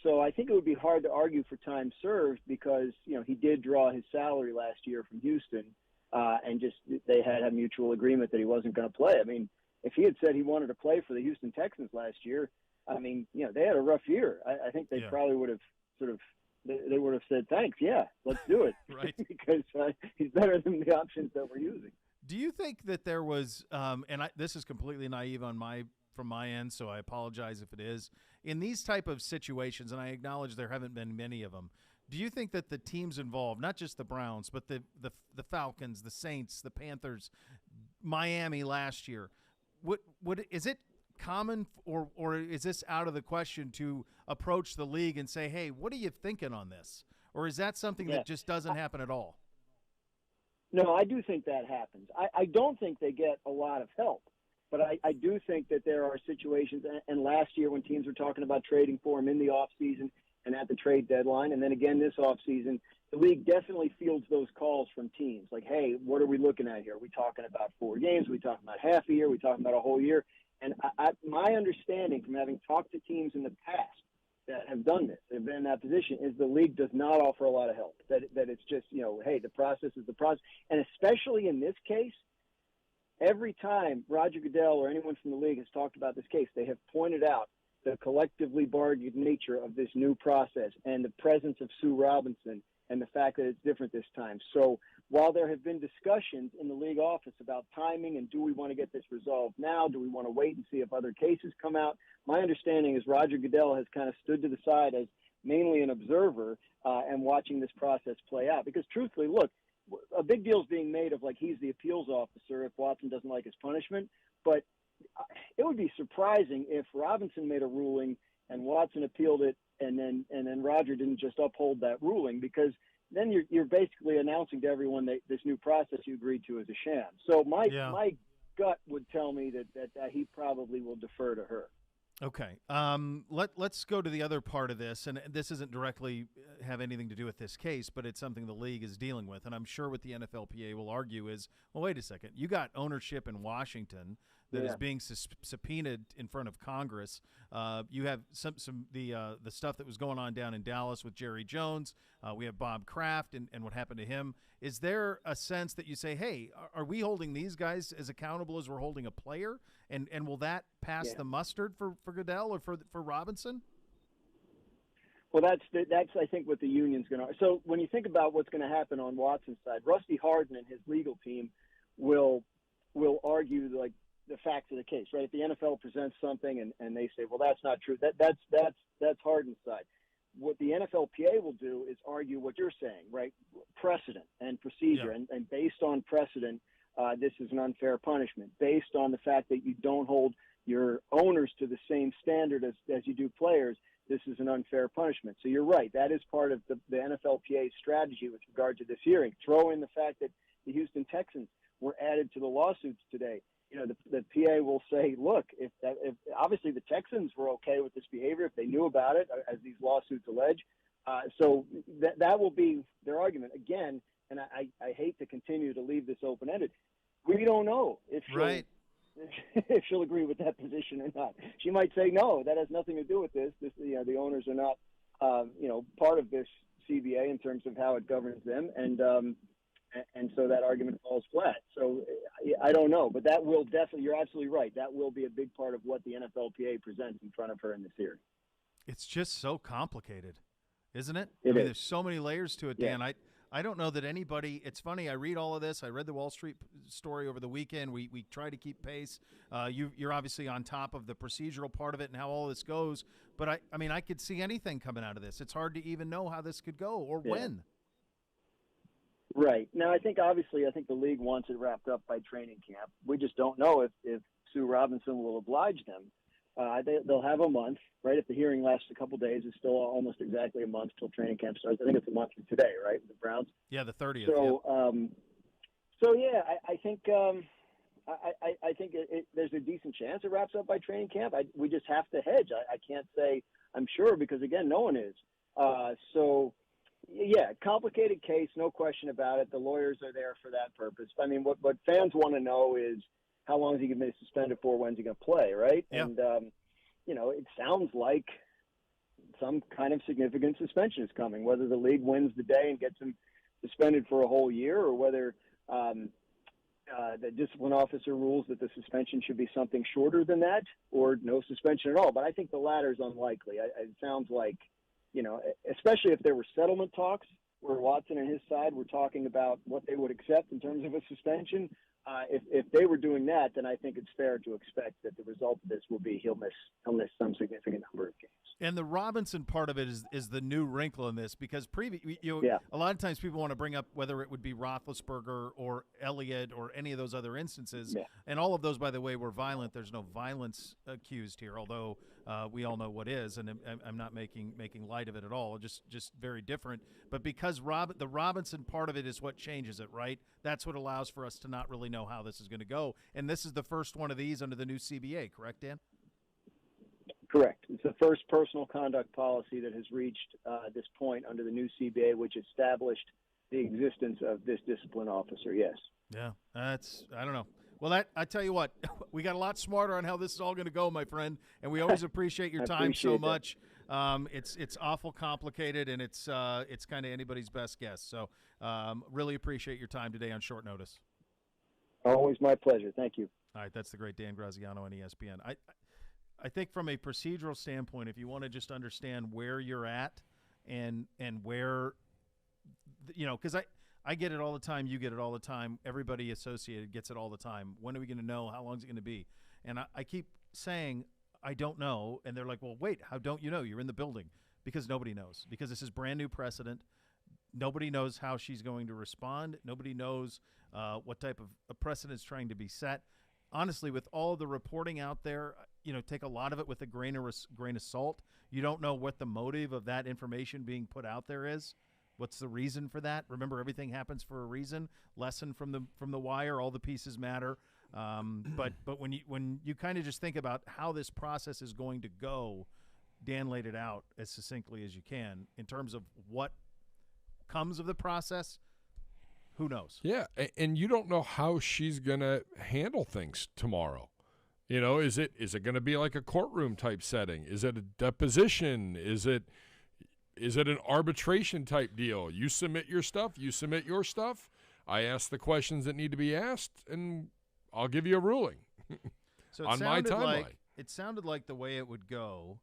So I think it would be hard to argue for time served because, he did draw his salary last year from Houston and just they had a mutual agreement that he wasn't going to play. I mean, if he had said he wanted to play for the Houston Texans last year, they had a rough year. I think they probably would have they would have said, thanks, let's do it. Right. Because he's better than the options that we're using. Do you think that there was, this is completely naive from my end, so I apologize if it is. In these type of situations, and I acknowledge there haven't been many of them, do you think that the teams involved, not just the Browns, but the Falcons, the Saints, the Panthers, Miami last year, is it common or is this out of the question to approach the league and say, hey, what are you thinking on this? Or is that something that just doesn't happen at all? No, I do think that happens. I don't think they get a lot of help. But I do think that there are situations, and last year when teams were talking about trading for him in the offseason and at the trade deadline, and then again this offseason, the league definitely fields those calls from teams like, hey, what are we looking at here? Are we talking about 4 games? Are we talking about half a year? Are we talking about a whole year? And my understanding from having talked to teams in the past that have done this, have been in that position, is the league does not offer a lot of help, that it's just, hey, the process is the process. And especially in this case, every time Roger Goodell or anyone from the league has talked about this case, they have pointed out the collectively bargained nature of this new process and the presence of Sue Robinson and the fact that it's different this time. So while there have been discussions in the league office about timing and do we want to get this resolved now, do we want to wait and see if other cases come out, my understanding is Roger Goodell has kind of stood to the side as mainly an observer and watching this process play out. Because truthfully, look, a big deal is being made of like he's the appeals officer if Watson doesn't like his punishment, but it would be surprising if Robinson made a ruling and Watson appealed it and then Roger didn't just uphold that ruling, because then you're basically announcing to everyone that this new process you agreed to is a sham. So my gut would tell me that he probably will defer to her. Okay. Let's go to the other part of this, and this isn't directly have anything to do with this case, but it's something the league is dealing with, and I'm sure what the NFLPA will argue is, well, wait a second, you got ownership in Washington that is being subpoenaed in front of Congress. You have the stuff that was going on down in Dallas with Jerry Jones. We have Bob Kraft and what happened to him. Is there a sense that you say, hey, are we holding these guys as accountable as we're holding a player? And will that pass the mustard for Goodell or for Robinson? Well, that's I think what the union's going to. So when you think about what's going to happen on Watson's side, Rusty Hardin and his legal team will argue like the facts of the case, right? If the NFL presents something and they say, well, that's not true, that's Hardin's side. What the NFLPA will do is argue what you're saying, right? Precedent and procedure, and based on precedent, this is an unfair punishment. Based on the fact that you don't hold your owners to the same standard as you do players, this is an unfair punishment. So you're right. That is part of the NFLPA's strategy with regard to this hearing. Throw in the fact that the Houston Texans were added to the lawsuits today. The PA will say, look, if obviously the Texans were okay with this behavior, if they knew about it, as these lawsuits allege. So that will be their argument. Again, and I hate to continue to leave this open-ended, we don't know if she'll agree with that position or not. She might say, no, that has nothing to do with this. The owners are not, part of this CBA in terms of how it governs them. And so that argument falls flat. So I don't know, but that will definitely, you're absolutely right. That will be a big part of what the NFLPA presents in front of her in this hearing. It's just so complicated, isn't it? I mean, there's so many layers to it, Dan. I don't know that anybody – it's funny, I read all of this. I read the Wall Street story over the weekend. We try to keep pace. You're obviously on top of the procedural part of it and how all this goes. But, I mean, I could see anything coming out of this. It's hard to even know how this could go or when. Right. Now, I think the league wants it wrapped up by training camp. We just don't know if Sue Robinson will oblige them. They'll have a month, right? If the hearing lasts a couple days, it's still almost exactly a month till training camp starts. I think it's a month from today, right? The Browns. Yeah, the 30th. So, I think I think there's a decent chance it wraps up by training camp. We just have to hedge. I can't say I'm sure because again, no one is. Complicated case, no question about it. The lawyers are there for that purpose. I mean, what fans want to know is, how long is he going to be suspended for? When's he going to play, right? Yeah. And, it sounds like some kind of significant suspension is coming, whether the league wins the day and gets him suspended for a whole year or whether the discipline officer rules that the suspension should be something shorter than that or no suspension at all. But I think the latter is unlikely. It sounds like, especially if there were settlement talks where Watson and his side were talking about what they would accept in terms of a suspension. If they were doing that, then I think it's fair to expect that the result of this will be he'll miss some significant number of games. And the Robinson part of it is the new wrinkle in this because a lot of times people want to bring up whether it would be Roethlisberger or Elliott or any of those other instances. Yeah. And all of those, by the way, were violent. There's no violence accused here, although we all know what is, and I'm not making light of it at all. Just very different. But because the Robinson part of it is what changes it, right? That's what allows for us to not really know how this is going to go. And this is the first one of these under the new CBA, correct, Dan? Correct. It's the first personal conduct policy that has reached this point under the new CBA, which established the existence of this discipline officer, yes. Yeah, I don't know. Well, I tell you what, we got a lot smarter on how this is all going to go, my friend, and we always appreciate your time so much. It's awful complicated, and it's kind of anybody's best guess. So really appreciate your time today on short notice. Always my pleasure. Thank you. All right, that's the great Dan Graziano on ESPN. I think from a procedural standpoint, if you want to just understand where you're at and where, because I get it all the time, you get it all the time, everybody associated gets it all the time. When are we going to know? How long is it going to be? And I keep saying, I don't know. And they're like, well, wait, how don't you know? You're in the building. Because nobody knows. Because this is brand new precedent. Nobody knows how she's going to respond. Nobody knows what type of precedent is trying to be set. Honestly, with all of the reporting out there, take a lot of it with a grain of salt. You don't know what the motive of that information being put out there is. What's the reason for that? Remember, everything happens for a reason. Lesson from the wire. All the pieces matter. But when you kind of just think about how this process is going to go, Dan laid it out as succinctly as you can in terms of what comes of the process. Who knows? Yeah, and you don't know how she's going to handle things tomorrow. Is it going to be like a courtroom type setting? Is it a deposition? Is it an arbitration type deal? You submit your stuff, I ask the questions that need to be asked, and I'll give you a ruling. So on my timeline. It sounded like the way it would go,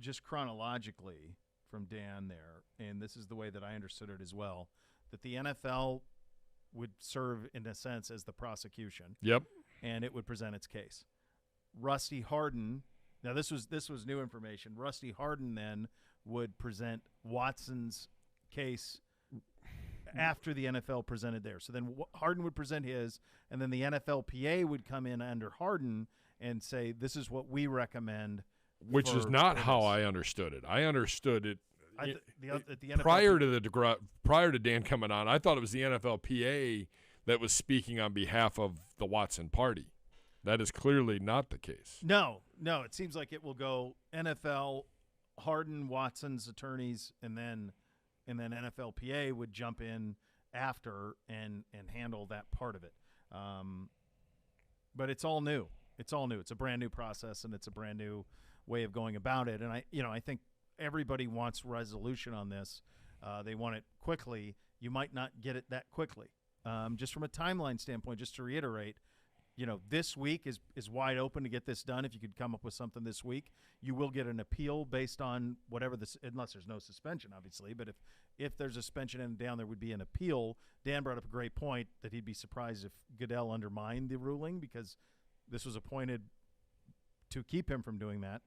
just chronologically from Dan there, and this is the way that I understood it as well, that the NFL would serve, in a sense, as the prosecution. Yep. And it would present its case. Rusty Hardin, now this was new information. Rusty Hardin then would present Watson's case after the NFL presented theirs. So then Hardin would present his, and then the NFLPA would come in under Hardin and say, this is what we recommend. Which is not how I understood it. I understood it prior to Dan coming on. I thought it was the NFLPA that was speaking on behalf of the Watson party. That is clearly not the case. No. It seems like it will go NFL, Hardin, Watson's attorneys, and then NFLPA would jump in after and handle that part of it. But it's all new. It's a brand new process, and it's a brand new way of going about it. And I think everybody wants resolution on this. They want it quickly. You might not get it that quickly. Just from a timeline standpoint, just to reiterate, this week is wide open to get this done. If you could come up with something this week, you will get an appeal based on whatever this, unless there's no suspension, obviously. But if there's a suspension and down, there would be an appeal. Dan brought up a great point that he'd be surprised if Goodell undermined the ruling because this was appointed to keep him from doing that.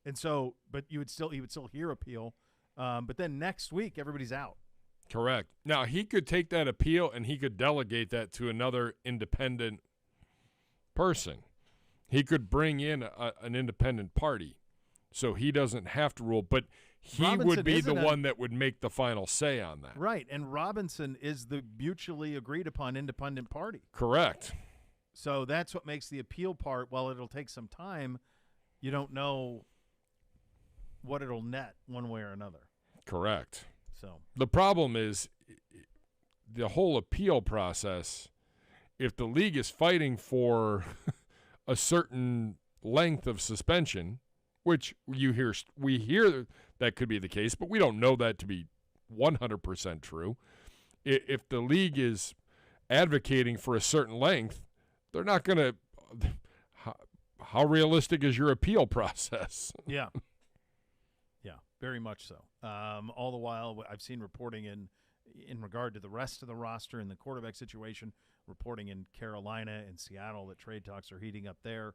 And so, but he would still hear appeal. But then next week, everybody's out. Correct. Now, he could take that appeal and he could delegate that to another independent person. He could bring in an independent party so he doesn't have to rule, but he Robinson would be the isn't one that would make the final say on that. Right, and Robinson is the mutually agreed upon independent party. Correct. So that's what makes the appeal part, while it'll take some time, you don't know what it'll net one way or another. Correct. So the problem is the whole appeal process. If the league is fighting for a certain length of suspension, which we hear that could be the case, but we don't know that to be 100% true. If the league is advocating for a certain length, they're not going to. How realistic is your appeal process? Yeah. Yeah, very much so. All the while, I've seen reporting in regard to the rest of the roster in the quarterback situation, reporting in Carolina and Seattle that trade talks are heating up there.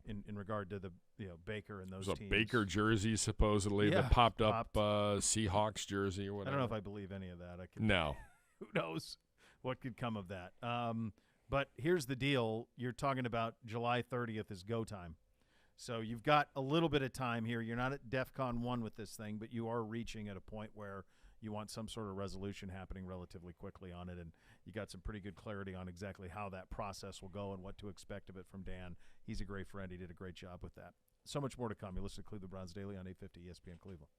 In regard to the Baker and those There's teams. a Baker jersey supposedly that popped up, Seahawks jersey or whatever. I don't know if I believe any of that. No. Who knows what could come of that? But here's the deal. You're talking about July 30th is go time. So you've got a little bit of time here. You're not at DEFCON 1 with this thing, but you are reaching at a point where you want some sort of resolution happening relatively quickly on it, and you got some pretty good clarity on exactly how that process will go and what to expect of it from Dan. He's a great friend. He did a great job with that. So much more to come. You listen to Cleveland Browns Daily on 850 ESPN Cleveland.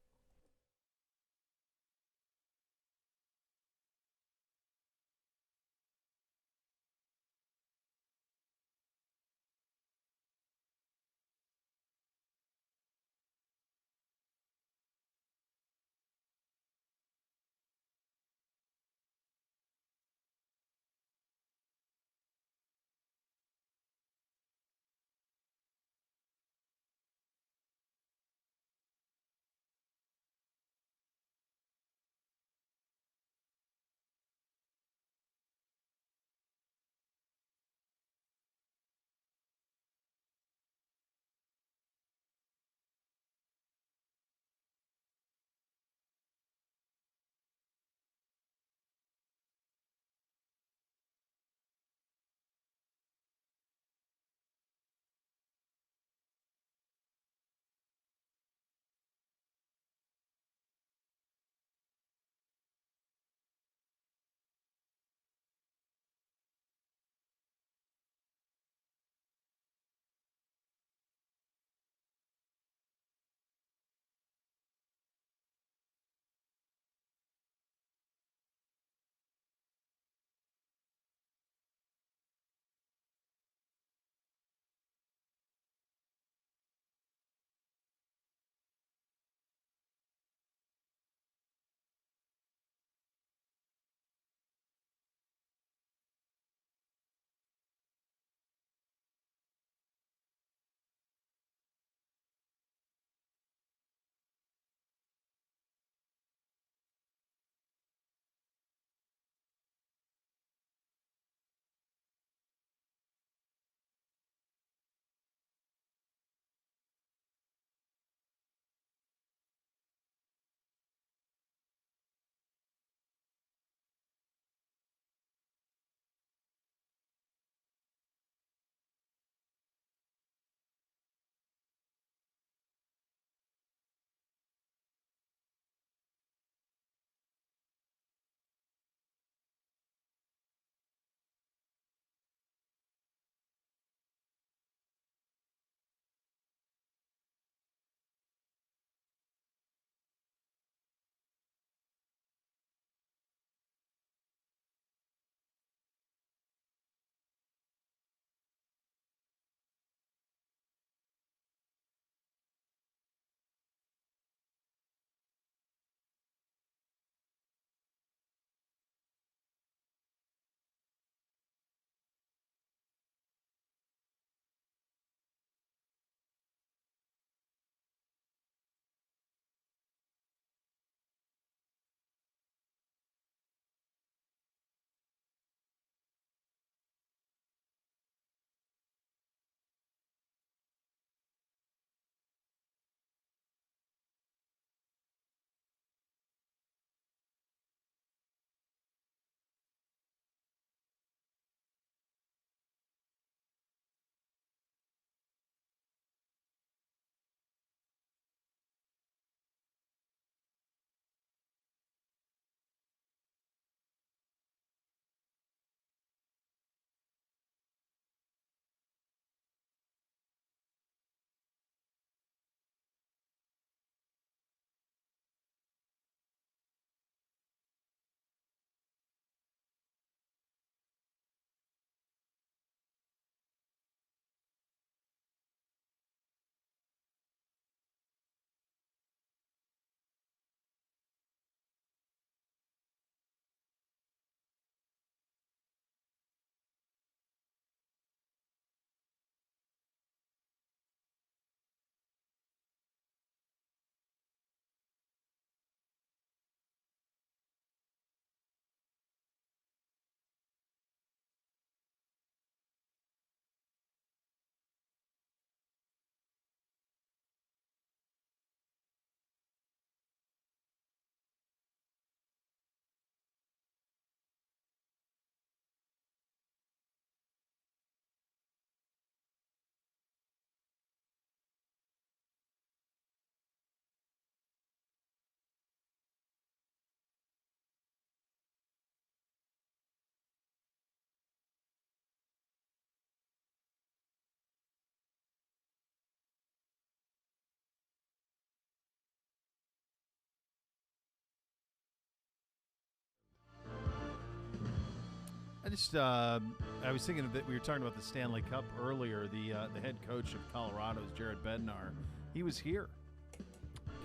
I was thinking that we were talking about the Stanley Cup earlier. The head coach of Colorado is Jared Bednar. He was here.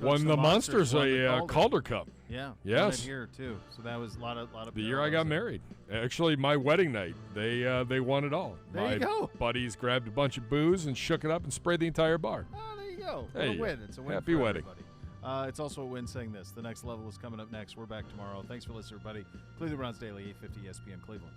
Won the Monsters a Calder Cup. Yeah. Yes. Won it here too. So that was a lot of. The year I got married. Actually, my wedding night, they won it all. There you go. Buddies grabbed a bunch of booze and shook it up and sprayed the entire bar. Oh, there you go. Hey, What a win. It's a win. happy for wedding. Everybody. It's also a win saying this. The next level is coming up next. We're back tomorrow. Thanks for listening, everybody. Cleveland Browns Daily, 850 ESPN Cleveland.